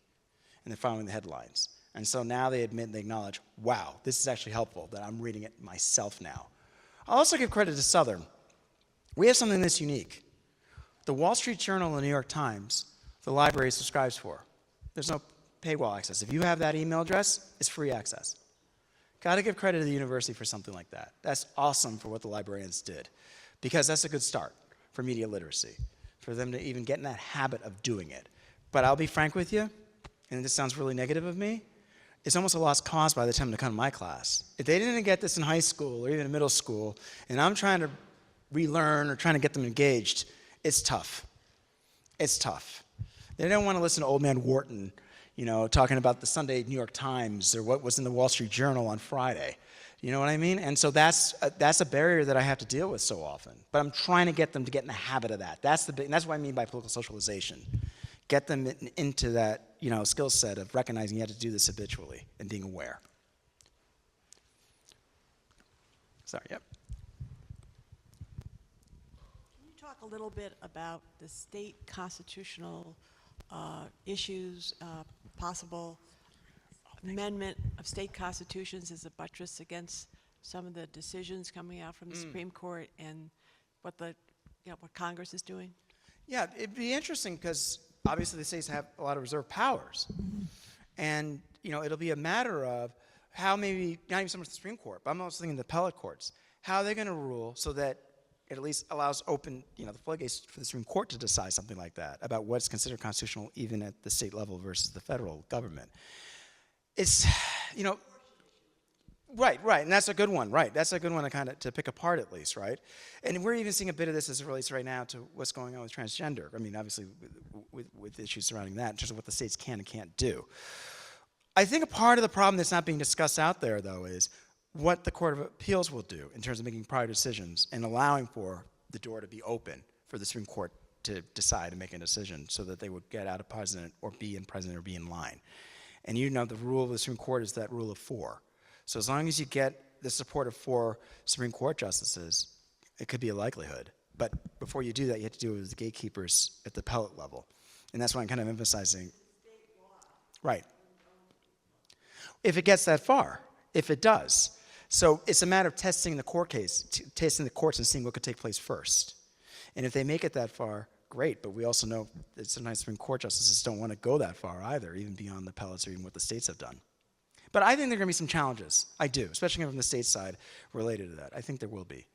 And they're following the headlines. And so now they admit and they acknowledge, wow, this is actually helpful, that I'm reading it myself now. I'll also give credit to Southern. We have something that's unique. The Wall Street Journal and the New York Times, the library subscribes for. There's no paywall access. If you have that email address, it's free access. Got to give credit to the university for something like that. That's awesome for what the librarians did, because that's a good start for media literacy, for them to even get in that habit of doing it. But I'll be frank with you, and this sounds really negative of me, it's almost a lost cause by the time they come to my class. If they didn't get this in high school or even in middle school, and I'm trying to relearn or trying to get them engaged, it's tough. It's tough. They don't want to listen to old man Wharton, you know, talking about the Sunday New York Times or what was in the Wall Street Journal on Friday. You know what I mean? And so that's a barrier that I have to deal with so often. But I'm trying to get them to get in the habit of that. That's what I mean by political socialization. Get them into that, you know, skill set of recognizing you have to do this habitually and being aware. Sorry, yep. Can you talk a little bit about the state constitutional issues, possible amendment of state constitutions as a buttress against some of the decisions coming out from the Supreme Court, and what what Congress is doing? Yeah, it'd be interesting because obviously the states have a lot of reserve powers, and you know it'll be a matter of how maybe not even so much the Supreme Court, but I'm also thinking the appellate courts, how they're going to rule so that it at least allows open, you know, the floodgates for the Supreme Court to decide something like that about what's considered constitutional even at the state level versus the federal government. It's, you know, right, and that's a good one, right? That's a good one to kind of to pick apart at least, right? And we're even seeing a bit of this as it relates right now to what's going on with transgender. I mean, obviously with issues surrounding that in terms of what the states can and can't do. I think a part of the problem that's not being discussed out there, though, is what the Court of Appeals will do in terms of making prior decisions and allowing for the door to be open for the Supreme Court to decide and make a decision so that they would get out of precedent or be in line. And you know the rule of the Supreme Court is that rule of 4. So as long as you get the support of 4 Supreme Court justices, it could be a likelihood. But before you do that, you have to do it with the gatekeepers at the appellate level. And that's why I'm kind of emphasizing. Right. If it gets that far, if it does. So it's a matter of testing the court case, testing the courts and seeing what could take place first. And if they make it that far, great, but we also know that sometimes Supreme Court justices don't want to go that far either, even beyond the appellates or even what the states have done. But I think there are going to be some challenges. I do, especially from the state side related to that. I think there will be.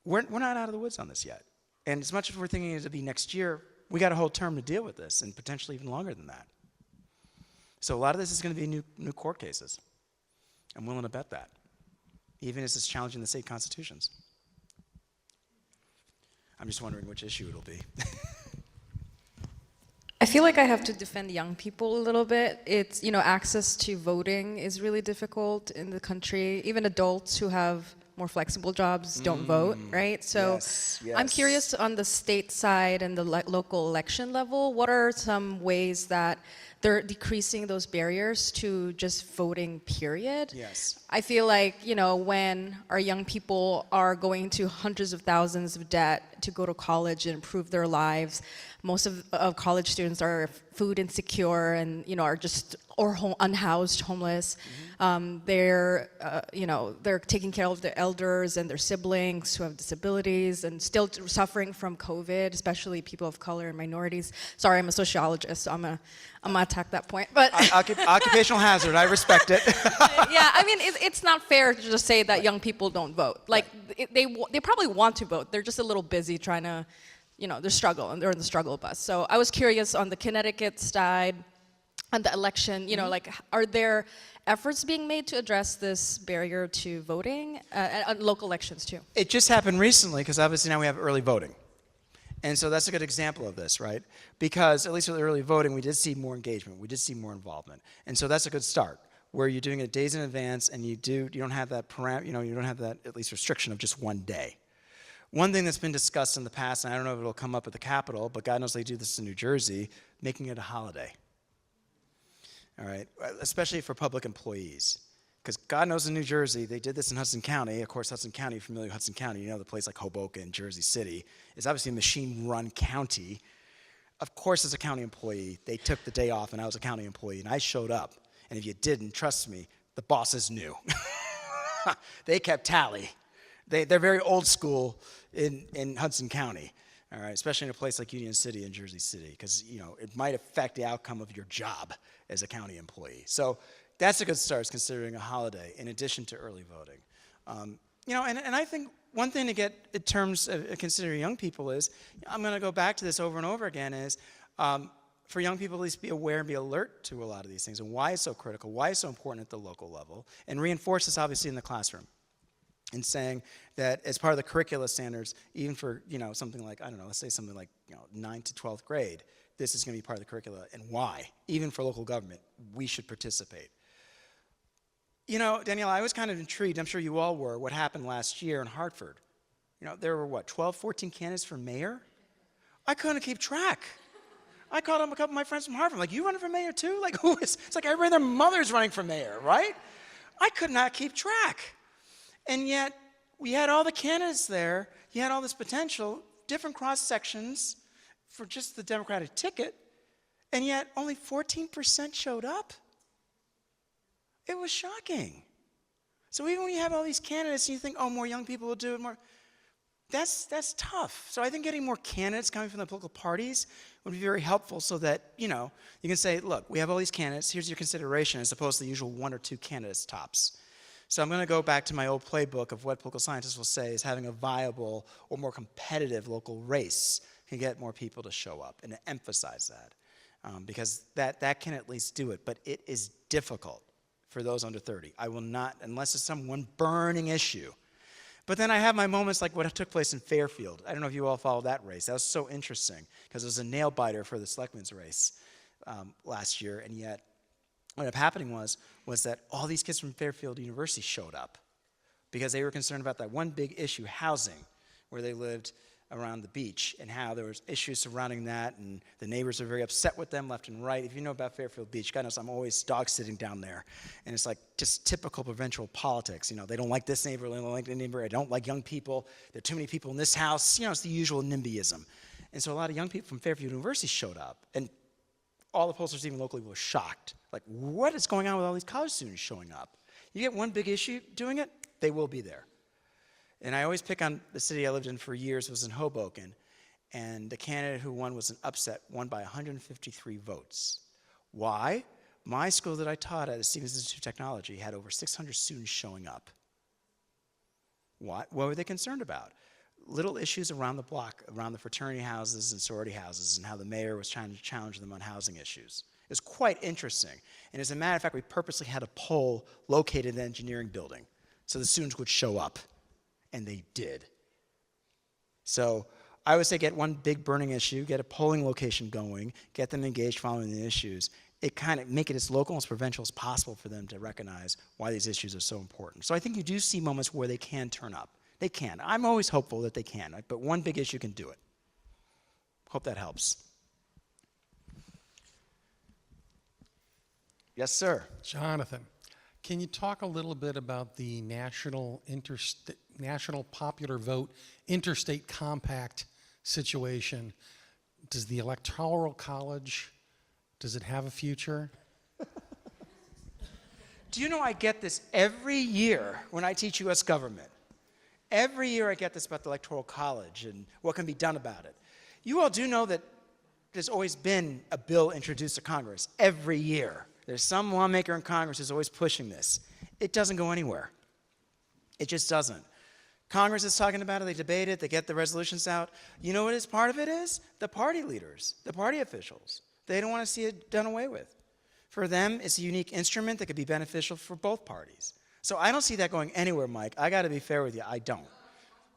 We're not out of the woods on this yet. And as much as we're thinking it'll be next year, we got a whole term to deal with this, and potentially even longer than that. So a lot of this is going to be new court cases. I'm willing to bet that, even as it's challenging the state constitutions. I'm just wondering which issue it'll be. I feel like I have to defend young people a little bit. It's, you know, access to voting is really difficult in the country. Even adults who have more flexible jobs don't vote, right? So Yes. I'm curious on the state side and the local election level, what are some ways that they're decreasing those barriers to just voting, period? Yes. I feel like, you know, when our young people are going to hundreds of thousands of debt to go to college and improve their lives, most of college students are food insecure and, you know, are just unhoused, homeless. They're, you know, they're taking care of their elders and their siblings who have disabilities and still suffering from COVID, especially people of color and minorities. Sorry, I'm a sociologist, so I'm gonna attack that point. But Occupational hazard, I respect it. yeah, I mean, it's not fair to just say that young people don't vote. Like, they probably want to vote. They're just a little busy trying to, you know, they're in the struggle bus. So I was curious on the Connecticut side, on the election, you know, like, are there efforts being made to address this barrier to voting, on local elections too? It just happened recently because obviously now we have early voting. And so that's a good example of this, right? Because at least with early voting, we did see more engagement. We did see more involvement. And so that's a good start, where you're doing it days in advance and you don't have that you don't have that at least restriction of just one day. One thing that's been discussed in the past, and I don't know if it'll come up at the Capitol, but God knows they do this in New Jersey, making it a holiday. all right, especially for public employees. Because God knows in New Jersey, they did this in Hudson County. Of course, Hudson County, you're familiar with Hudson County, you know the place like Hoboken, Jersey City, is obviously a machine-run county. Of course, as a county employee, they took the day off, and I was a county employee, and I showed up. And if you didn't, trust me, the bosses knew. They kept tally. They're very old school in Hudson County, all right, especially in a place like Union City and Jersey City, because it might affect the outcome of your job as a county employee. So that's a good start, considering a holiday, in addition to early voting. And I think one thing to get in terms of considering young people is, I'm going to go back to this over and over again, is for young people to at least be aware and be alert to a lot of these things and why it's so critical, why it's so important at the local level, and reinforce this obviously in the classroom. And saying that as part of the curricula standards, even for something like, I don't know, let's say something like 9th to 12th grade, this is going to be part of the curricula, and why, even for local government, we should participate. Danielle, I was kind of intrigued, I'm sure you all were, what happened last year in Hartford. There were 12, 14 candidates for mayor? I couldn't keep track. I called up a couple of my friends from Hartford, like, you running for mayor too? Like, who is? It's like everybody and their mother's running for mayor, right? I could not keep track. And yet, we had all the candidates there, you had all this potential, different cross sections for just the Democratic ticket, and yet only 14% showed up. It was shocking. So even when you have all these candidates and you think, oh, more young people will do it more, that's tough. So I think getting more candidates coming from the political parties would be very helpful so that, you can say, look, we have all these candidates, here's your consideration, as opposed to the usual 1 or 2 candidates tops. So I'm going to go back to my old playbook of what political scientists will say is having a viable or more competitive local race can get more people to show up, and to emphasize that. Because that can at least do it, but it is difficult for those under 30. I will not, unless it's some one burning issue. But then I have my moments like what took place in Fairfield. I don't know if you all followed that race. That was so interesting, because it was a nail-biter for the selectmen's race last year, and yet what ended up happening was that all these kids from Fairfield University showed up because they were concerned about that one big issue, housing, where they lived around the beach, and how there was issues surrounding that, and the neighbors were very upset with them left and right. If you know about Fairfield Beach, God knows I'm always dog sitting down there, and it's like just typical provincial politics. They don't like this neighbor, they don't like the neighbor, I don't like young people, there are too many people in this house. It's the usual NIMBYism. And so a lot of young people from Fairfield University showed up, and all the pollsters, even locally, were shocked. Like, what is going on with all these college students showing up? You get one big issue doing it, they will be there. And I always pick on the city I lived in for years, was in Hoboken, and the candidate who won was an upset, won by 153 votes. Why? My school that I taught at the Stevens Institute of Technology had over 600 students showing up. What were they concerned about? Little issues around the block, around the fraternity houses and sorority houses, and how the mayor was trying to challenge them on housing issues. It was quite interesting. And as a matter of fact, we purposely had a poll located in the engineering building so the students would show up, and they did. So I would say get one big burning issue, get a polling location going, get them engaged following the issues. It kind of make it as local and as provincial as possible for them to recognize why these issues are so important. So I think you do see moments where they can turn up. They can. I'm always hopeful that they can, right? But one big issue can do it. Hope that helps. Yes, sir. Jonathan, can you talk a little bit about the national popular vote interstate compact situation? Does the Electoral College, does it have a future? Do you know I get this every year when I teach U.S. government? Every year I get this about the Electoral College and what can be done about it. You all do know that there's always been a bill introduced to Congress every year. There's some lawmaker in Congress who's always pushing this. It doesn't go anywhere. It just doesn't. Congress is talking about it, they debate it, they get the resolutions out. You know what is part of it is? The party leaders, the party officials. They don't want to see it done away with. For them, it's a unique instrument that could be beneficial for both parties. So I don't see that going anywhere, Mike. I got to be fair with you. I don't.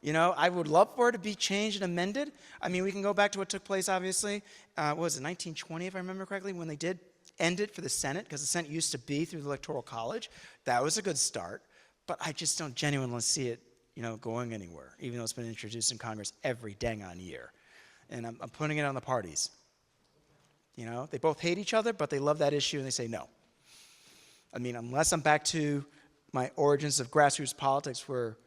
I would love for it to be changed and amended. I mean, we can go back to what took place, obviously. What was it, 1920, if I remember correctly, when they did end it for the Senate, because the Senate used to be through the Electoral College. That was a good start. But I just don't genuinely see it, going anywhere, even though it's been introduced in Congress every dang on year. And I'm putting it on the parties. They both hate each other, but they love that issue, and they say no. I mean, unless I'm back to my origins of grassroots politics where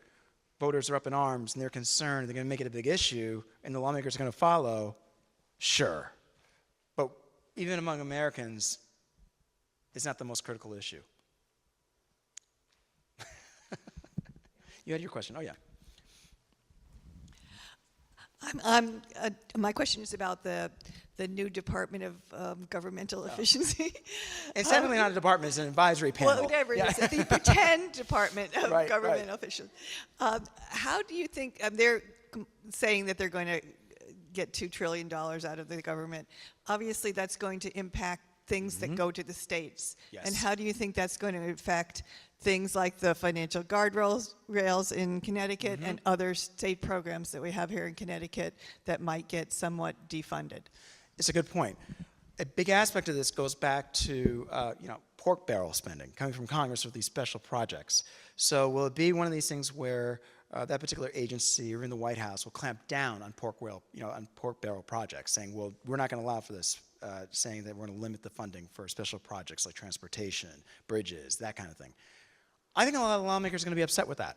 voters are up in arms and they're concerned, they're going to make it a big issue, and the lawmakers are going to follow, sure. But even among Americans, it's not the most critical issue. You had your question. Oh, yeah. My question is about the new Department of Governmental Efficiency. It's definitely not a department, it's an advisory panel. Well, whatever Yeah. it is, the pretend Department of Right, Government right. Efficiency. How do you think, they're saying that they're going to get $2 trillion out of the government. Obviously, that's going to impact things that go to the states. Yes. And how do you think that's going to affect things like the financial guardrails in Connecticut and other state programs that we have here in Connecticut that might get somewhat defunded? It's a good point. A big aspect of this goes back to pork barrel spending coming from Congress with these special projects. So will it be one of these things where that particular agency or in the White House will clamp down on pork barrel projects, saying, well, we're not going to allow for this, saying that we're going to limit the funding for special projects like transportation, bridges, that kind of thing. I think a lot of lawmakers are going to be upset with that.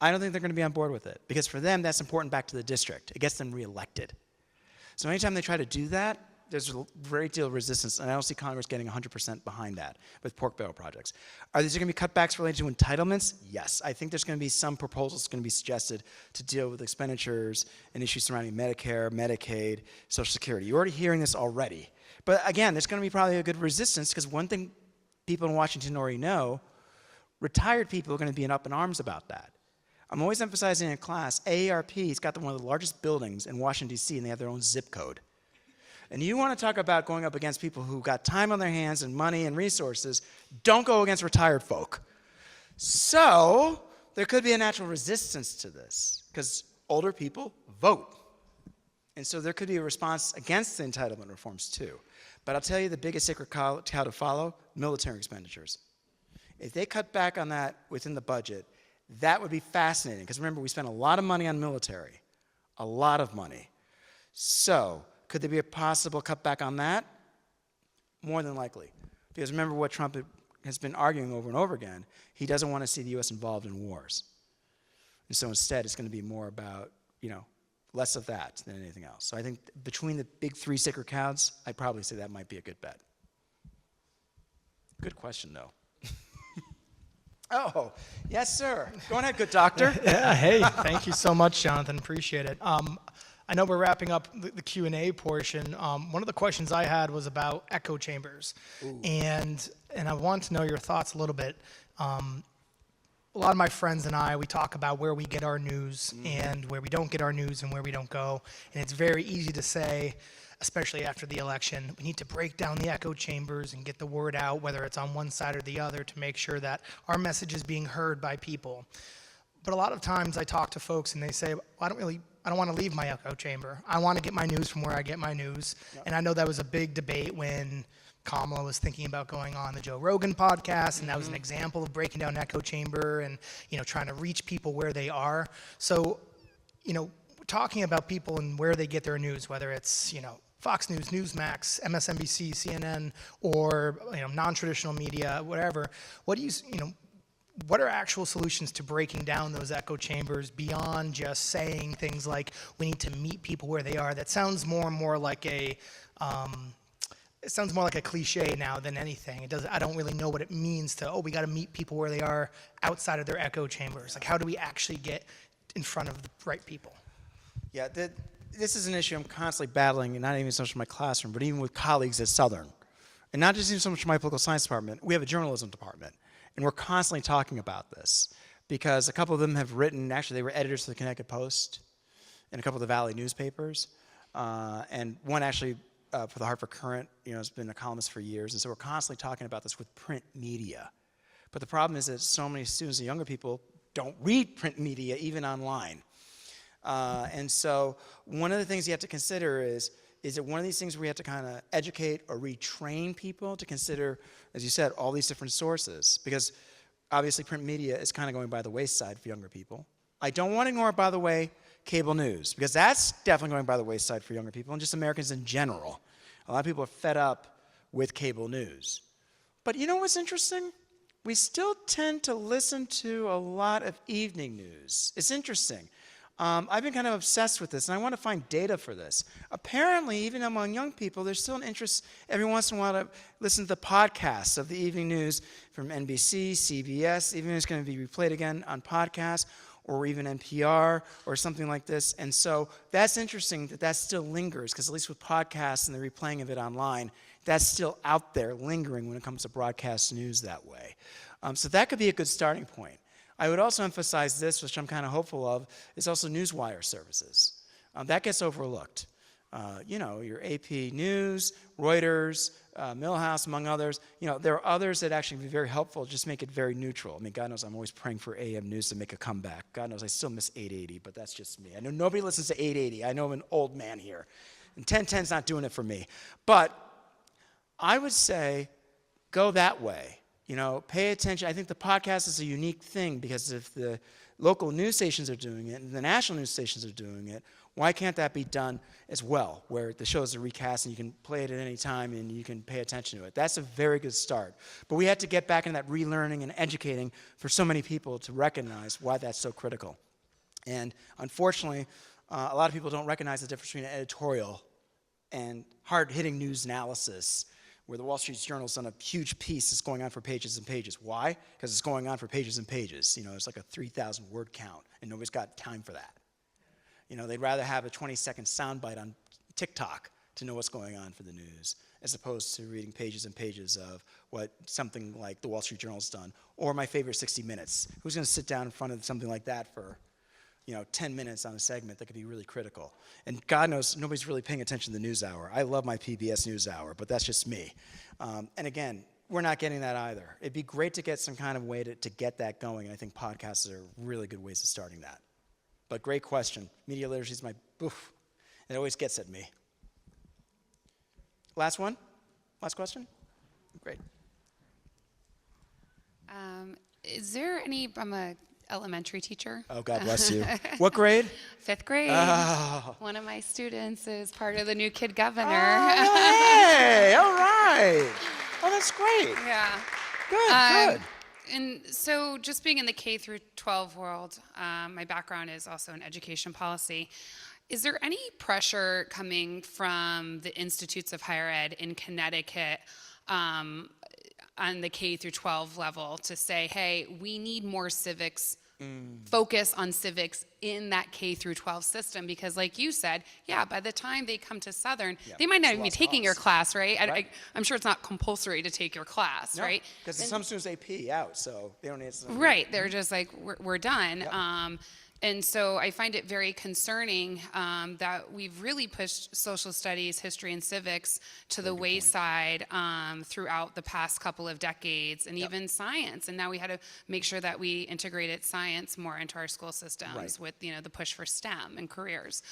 I don't think they're going to be on board with it because for them, that's important back to the district. It gets them reelected. So anytime they try to do that, there's a great deal of resistance, and I don't see Congress getting 100% behind that with pork barrel projects. Are there going to be cutbacks related to entitlements? Yes. I think there's going to be some proposals going to be suggested to deal with expenditures and issues surrounding Medicare, Medicaid, Social Security. You're already hearing this already. But again, there's going to be probably a good resistance because one thing people in Washington already know, retired people are going to be up in arms about that. I'm always emphasizing in class, AARP's got one of the largest buildings in Washington, D.C., and they have their own zip code. And you want to talk about going up against people who got time on their hands and money and resources, don't go against retired folk. So there could be a natural resistance to this because older people vote. And so there could be a response against the entitlement reforms too. But I'll tell you the biggest sacred cow to follow, military expenditures. If they cut back on that within the budget, that would be fascinating because remember, we spent a lot of money on military, a lot of money. So could there be a possible cutback on that? More than likely. Because remember what Trump has been arguing over and over again. He doesn't want to see the U.S. involved in wars. And so instead, it's going to be more about, less of that than anything else. So I think between the big three sacred cows, I'd probably say that might be a good bet. Good question, though. Oh, yes, sir. Go ahead, good doctor. Yeah, hey, thank you so much, Jonathan. Appreciate it. I know we're wrapping up the Q&A portion. One of the questions I had was about echo chambers. And I want to know your thoughts a little bit. A lot of my friends and I, we talk about where we get our news and where we don't get our news and where we don't go. And it's very easy to say, especially after the election, we need to break down the echo chambers and get the word out, whether it's on one side or the other, to make sure that our message is being heard by people. But a lot of times I talk to folks and they say, well, I don't want to leave my echo chamber. I want to get my news from where I get my news. Yep. And I know that was a big debate when Kamala was thinking about going on the Joe Rogan podcast, and that was an example of breaking down echo chamber and, trying to reach people where they are. So, talking about people and where they get their news, whether it's, Fox News, Newsmax, MSNBC, CNN, or, non-traditional media, whatever, what are actual solutions to breaking down those echo chambers beyond just saying things like we need to meet people where they are? That sounds more and more like a cliche now than anything. I don't really know what it means to, we got to meet people where they are outside of their echo chambers. Like, how do we actually get in front of the right people? Yeah, this is an issue I'm constantly battling, and not even so much in my classroom, but even with colleagues at Southern. And not just even so much in my political science department. We have a journalism department. And we're constantly talking about this because a couple of them have written, actually they were editors for the Connecticut Post and a couple of the Valley newspapers. And one actually for the Hartford Courant, has been a columnist for years. And so we're constantly talking about this with print media. But the problem is that so many students and younger people don't read print media, even online. And so one of the things you have to consider is it one of these things where you have to kind of educate or retrain people to consider, as you said, all these different sources? Because obviously print media is kind of going by the wayside for younger people. I don't want to ignore, by the way, cable news, because that's definitely going by the wayside for younger people and just Americans in general. A lot of people are fed up with cable news. But you know what's interesting? We still tend to listen to a lot of evening news. It's interesting. I've been kind of obsessed with this, and I want to find data for this. Apparently, even among young people, there's still an interest every once in a while to listen to the podcasts of the evening news from NBC, CBS, even if it's going to be replayed again on podcasts, or even NPR, or something like this. And so that's interesting that that still lingers, because at least with podcasts and the replaying of it online, that's still out there lingering when it comes to broadcast news that way. So that could be a good starting point. I would also emphasize this, which I'm kind of hopeful of, is also newswire services. That gets overlooked. You know, your AP News, Reuters, Millhouse, among others. You know, there are others that actually be very helpful, just make it very neutral. I mean, God knows I'm always praying for AM News to make a comeback. God knows I still miss 880, but that's just me. I know nobody listens to 880. I know I'm an old man here. And 1010's not doing it for me. But I would say go that way. You know, pay attention. I think the podcast is a unique thing because if the local news stations are doing it and the national news stations are doing it, why can't that be done as well, where the shows are recast and you can play it at any time and you can pay attention to it? That's a very good start. But we have to get back into that relearning and educating for so many people to recognize why that's so critical. And unfortunately, a lot of people don't recognize the difference between an editorial and hard-hitting news analysis, where the Wall Street Journal's done a huge piece that's going on for pages and pages. Why? Because it's going on for pages and pages. You know, it's like a 3,000 word count, and nobody's got time for that. You know, they'd rather have a 20-second soundbite on TikTok to know what's going on for the news, as opposed to reading pages and pages of what something like the Wall Street Journal's done, or my favorite 60 Minutes. Who's going to sit down in front of something like that for, you know, 10 minutes on a segment that could be really critical? And God knows nobody's really paying attention to the NewsHour. I love my PBS NewsHour, but that's just me. And again, we're not getting that either. It'd be great to get some kind of way to get that going, and I think podcasts are really good ways of starting that. But great question. Media literacy is my boof. It always gets at me. Last one? Last question? Great. Is there any, I'm a elementary teacher. Oh, God bless you. What grade? 5th grade. Oh. One of my students is part of the new kid governor. Oh, hey, all right. Oh, that's great. Yeah. Good. And so just being in the K through 12 world, my background is also in education policy. Is there any pressure coming from the institutes of higher ed in Connecticut on the K through 12 level to say, hey, we need more civics, focus on civics in that K through 12 system? Because like you said, yeah, by the time they come to Southern, they might not even be taking your class, right? I'm sure it's not compulsory to take your class, right? Because some students AP out, so they don't need to. Right, they're just like, we're done. Yep. And so I find it very concerning that we've really pushed social studies, history, and civics to the wayside throughout the past couple of decades, and even science. And now we had to make sure that we integrated science more into our school systems with, you know, the push for STEM and careers.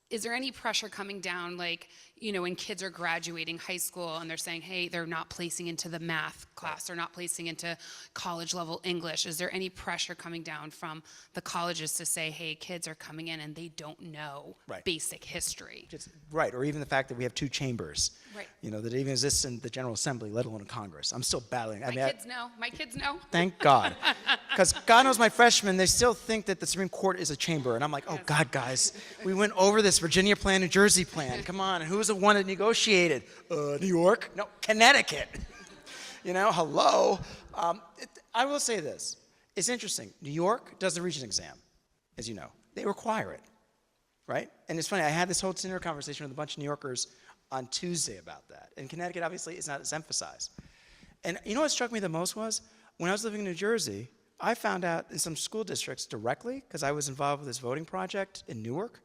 Is there any pressure coming down, like, you know, when kids are graduating high school and they're saying, hey, they're not placing into the math class, they're not placing into college level English? Is there any pressure coming down from the colleges to say, hey, kids are coming in and they don't know basic history? Right, or even the fact that we have 2 chambers, you know, that even exists in the General Assembly, let alone in Congress. I'm still battling. My kids know. Thank God. Because God knows my freshmen, they still think that the Supreme Court is a chamber. And I'm like, oh, God, guys, we went over this Virginia plan, New Jersey plan. Come on, and who was the one that negotiated? New York? No, Connecticut. You know, hello. I will say this. It's interesting. New York does the Regents exam, as you know. They require it, right? And it's funny, I had this whole dinner conversation with a bunch of New Yorkers on Tuesday about that. In Connecticut, obviously, it's not as emphasized. And you know what struck me the most was, when I was living in New Jersey, I found out in some school districts directly, because I was involved with this voting project in Newark,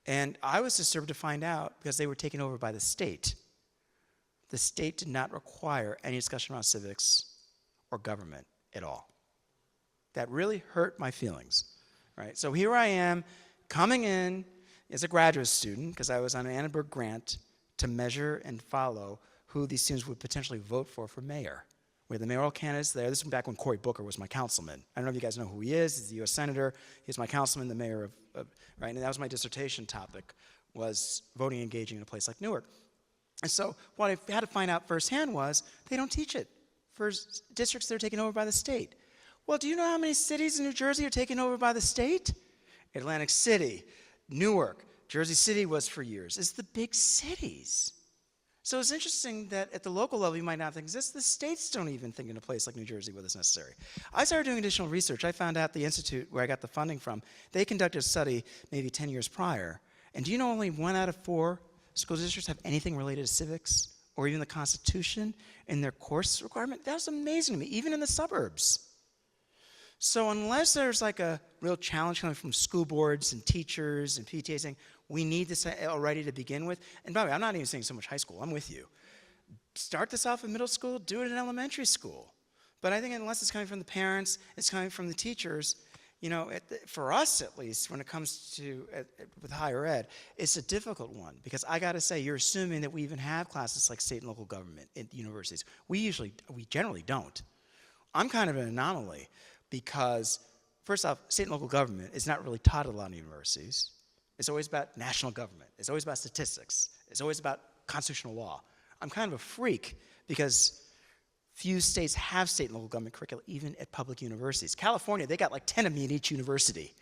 and I was disturbed to find out because they were taken over by the state. The state did not require any discussion around civics or government at all. That really hurt my feelings, right? So here I am coming in as a graduate student, because I was on an Annenberg grant to measure and follow who these students would potentially vote for mayor. We had the mayoral candidates there. This was back when Cory Booker was my councilman. I don't know if you guys know who he is. He's the U.S. Senator. He's my councilman, the mayor of right? And that was my dissertation topic, was voting and engaging in a place like Newark. And so what I had to find out firsthand was they don't teach it. for districts that are taken over by the state. Well, do you know how many cities in New Jersey are taken over by the state? Atlantic City, Newark, Jersey City was for years. It's the big cities. So it's interesting that at the local level you might not think this. The states don't even think in a place like New Jersey where this is necessary. I started doing additional research. I found out the institute where I got the funding from, they conducted a study maybe 10 years prior. And do you know only 1 out of 4 school districts have anything related to civics or even the Constitution in their course requirement? That was amazing to me, even in the suburbs. So unless there's like a real challenge coming from school boards and teachers and PTAs saying, we need this already to begin with, and by the way, I'm not even saying so much high school, I'm with you. Start this off in middle school, do it in elementary school. But I think unless it's coming from the parents, it's coming from the teachers, you know, for us at least, when it comes to with higher ed, it's a difficult one because I got to say, you're assuming that we even have classes like state and local government in universities. We generally don't. I'm kind of an anomaly because, first off, state and local government is not really taught at a lot of universities. It's always about national government. It's always about statistics. It's always about constitutional law. I'm kind of a freak because few states have state and local government curricula, even at public universities. California, they got like 10 of me in each university,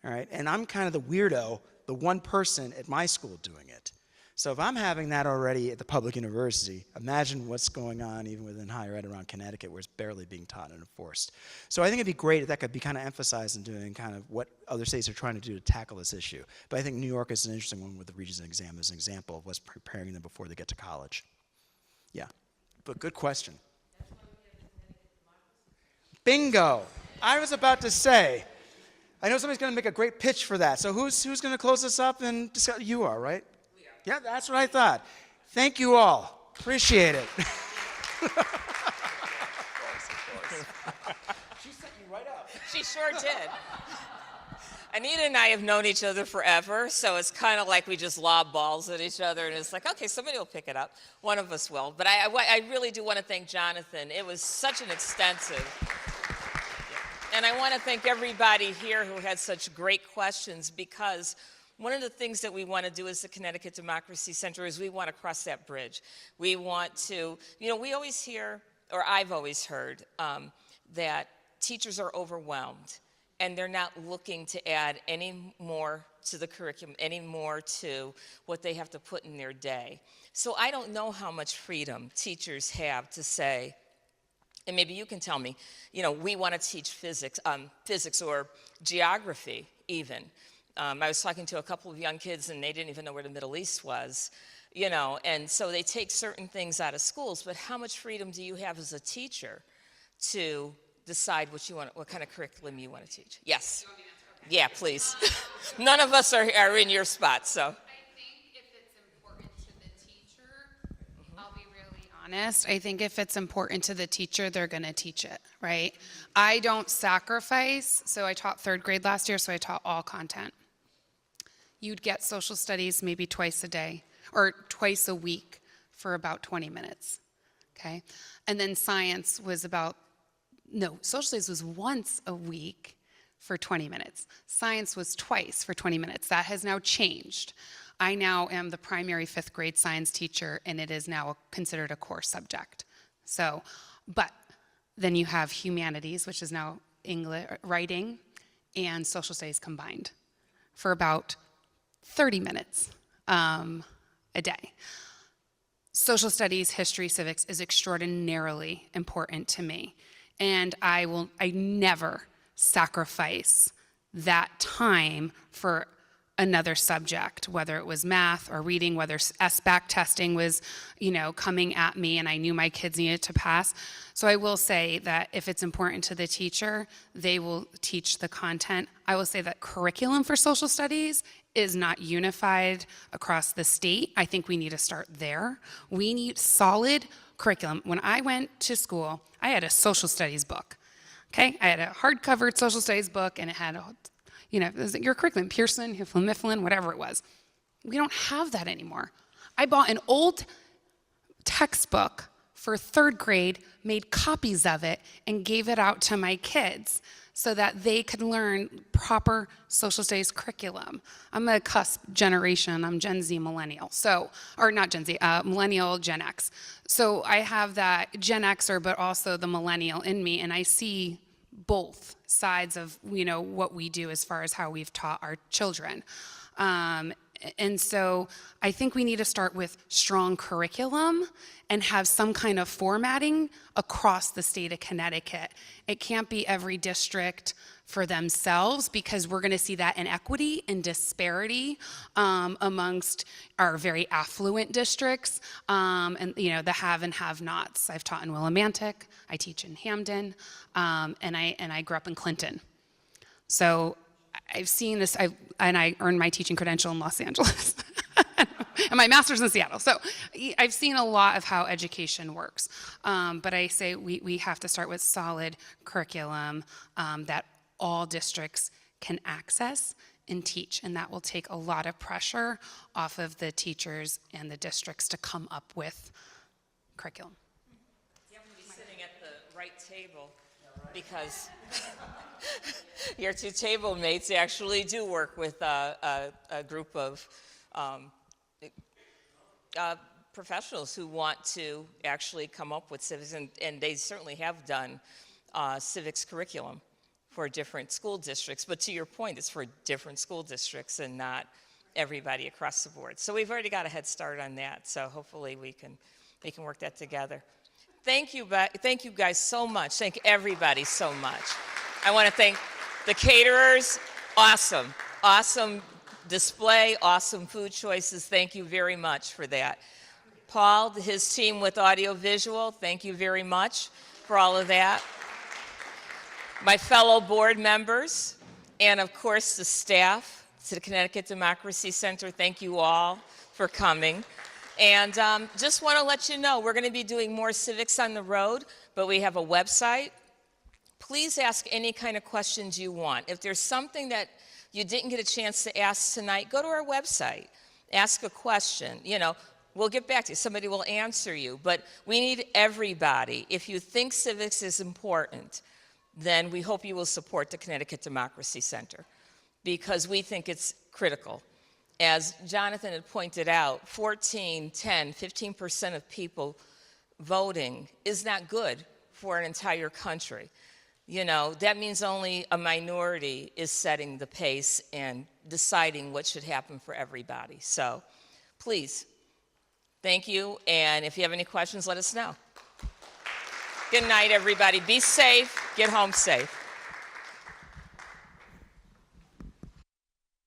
all right? And I'm kind of the weirdo, the one person at my school doing it. So if I'm having that already at the public university, imagine what's going on even within higher ed around Connecticut where it's barely being taught and enforced. So I think it'd be great if that could be kind of emphasized in doing kind of what other states are trying to do to tackle this issue. But I think New York is an interesting one with the Regents exam as an example of what's preparing them before they get to college. Yeah, but good question. Bingo. I was about to say, I know somebody's going to make a great pitch for that. So who's going to close this up and discuss? You are, right? Yeah, that's what I thought. Thank you all. Appreciate it. She set you right up. She sure did. Anita and I have known each other forever, so it's kind of like we just lob balls at each other, and it's like, okay, somebody will pick it up. One of us will. But I really do want to thank Jonathan. It was such an extensive. And I want to thank everybody here who had such great questions, because one of the things that we want to do as the Connecticut Democracy Center is we want to cross that bridge. We want to, you know, we always hear, or I've always heard, that teachers are overwhelmed and they're not looking to add any more to the curriculum, any more to what they have to put in their day. So I don't know how much freedom teachers have to say, and maybe you can tell me, you know, we want to teach physics or geography even. I was talking to a couple of young kids and they didn't even know where the Middle East was, you know, and so they take certain things out of schools, but how much freedom do you have as a teacher to decide what kind of curriculum you want to teach? Yes. You want me to answer? Okay. Yeah, please. None of us are in your spot, so. I think if it's important to the teacher, I'll be really honest, I think if it's important to the teacher, they're going to teach it, right? I don't sacrifice, so I taught 3rd grade last year, so I taught all content. You'd get social studies maybe twice a day or twice a week for about 20 minutes, okay? And then science was social studies was once a week for 20 minutes. Science was twice for 20 minutes. That has now changed. I now am the primary 5th grade science teacher, and it is now considered a core subject. So, but then you have humanities, which is now English, writing, and social studies combined for about 30 minutes a day. Social studies, history, civics is extraordinarily important to me. And I never sacrifice that time for another subject, whether it was math or reading, whether SBAC testing was, you know, coming at me and I knew my kids needed to pass. So I will say that if it's important to the teacher, they will teach the content. I will say that curriculum for social studies is not unified across the state. I think we need to start there. We need solid curriculum. When I went to school, I had a social studies book, okay? I had a hardcover social studies book, and it had, it was your curriculum, Pearson, Mifflin, whatever it was. We don't have that anymore. I bought an old textbook for 3rd grade, made copies of it, and gave it out to my kids. so that they could learn proper social studies curriculum. I'm a cusp generation, I'm Gen Z millennial, so, or not Gen Z, millennial Gen X. So I have that Gen Xer, but also the millennial in me, and I see both sides of, what we do as far as how we've taught our children. And so I think we need to start with strong curriculum and have some kind of formatting across the state of Connecticut. It can't be every district for themselves, because we're going to see that inequity and disparity amongst our very affluent districts and the have and have-nots. I've taught in Willimantic, I teach in Hamden, and I grew up in Clinton. So I've seen this, and I earned my teaching credential in Los Angeles and my master's in Seattle. So I've seen a lot of how education works. But I say we have to start with solid curriculum that all districts can access and teach. And that will take a lot of pressure off of the teachers and the districts to come up with curriculum. You have to be sitting at the right table, because your two table mates actually do work with a group of professionals who want to actually come up with civics, and they certainly have done civics curriculum for different school districts. But to your point, it's for different school districts and not everybody across the board. So we've already got a head start on that. So hopefully we can work that together. Thank you guys so much. Thank everybody so much. I want to thank the caterers. Awesome display, awesome food choices. Thank you very much for that. Paul, his team with audiovisual, thank you very much for all of that. My fellow board members, and of course the staff to the Connecticut Democracy Center, thank you all for coming. And just want to let you know, we're going to be doing more civics on the road, but we have a website. Please ask any kind of questions you want. If there's something that you didn't get a chance to ask tonight, go to our website. Ask a question. We'll get back to you. Somebody will answer you. But we need everybody. If you think civics is important, then we hope you will support the Connecticut Democracy Center, because we think it's critical. As Jonathan had pointed out, 14, 10, 15% of people voting is not good for an entire country. That means only a minority is setting the pace and deciding what should happen for everybody. So please, thank you. And if you have any questions, let us know. Good night, everybody. Be safe. Get home safe.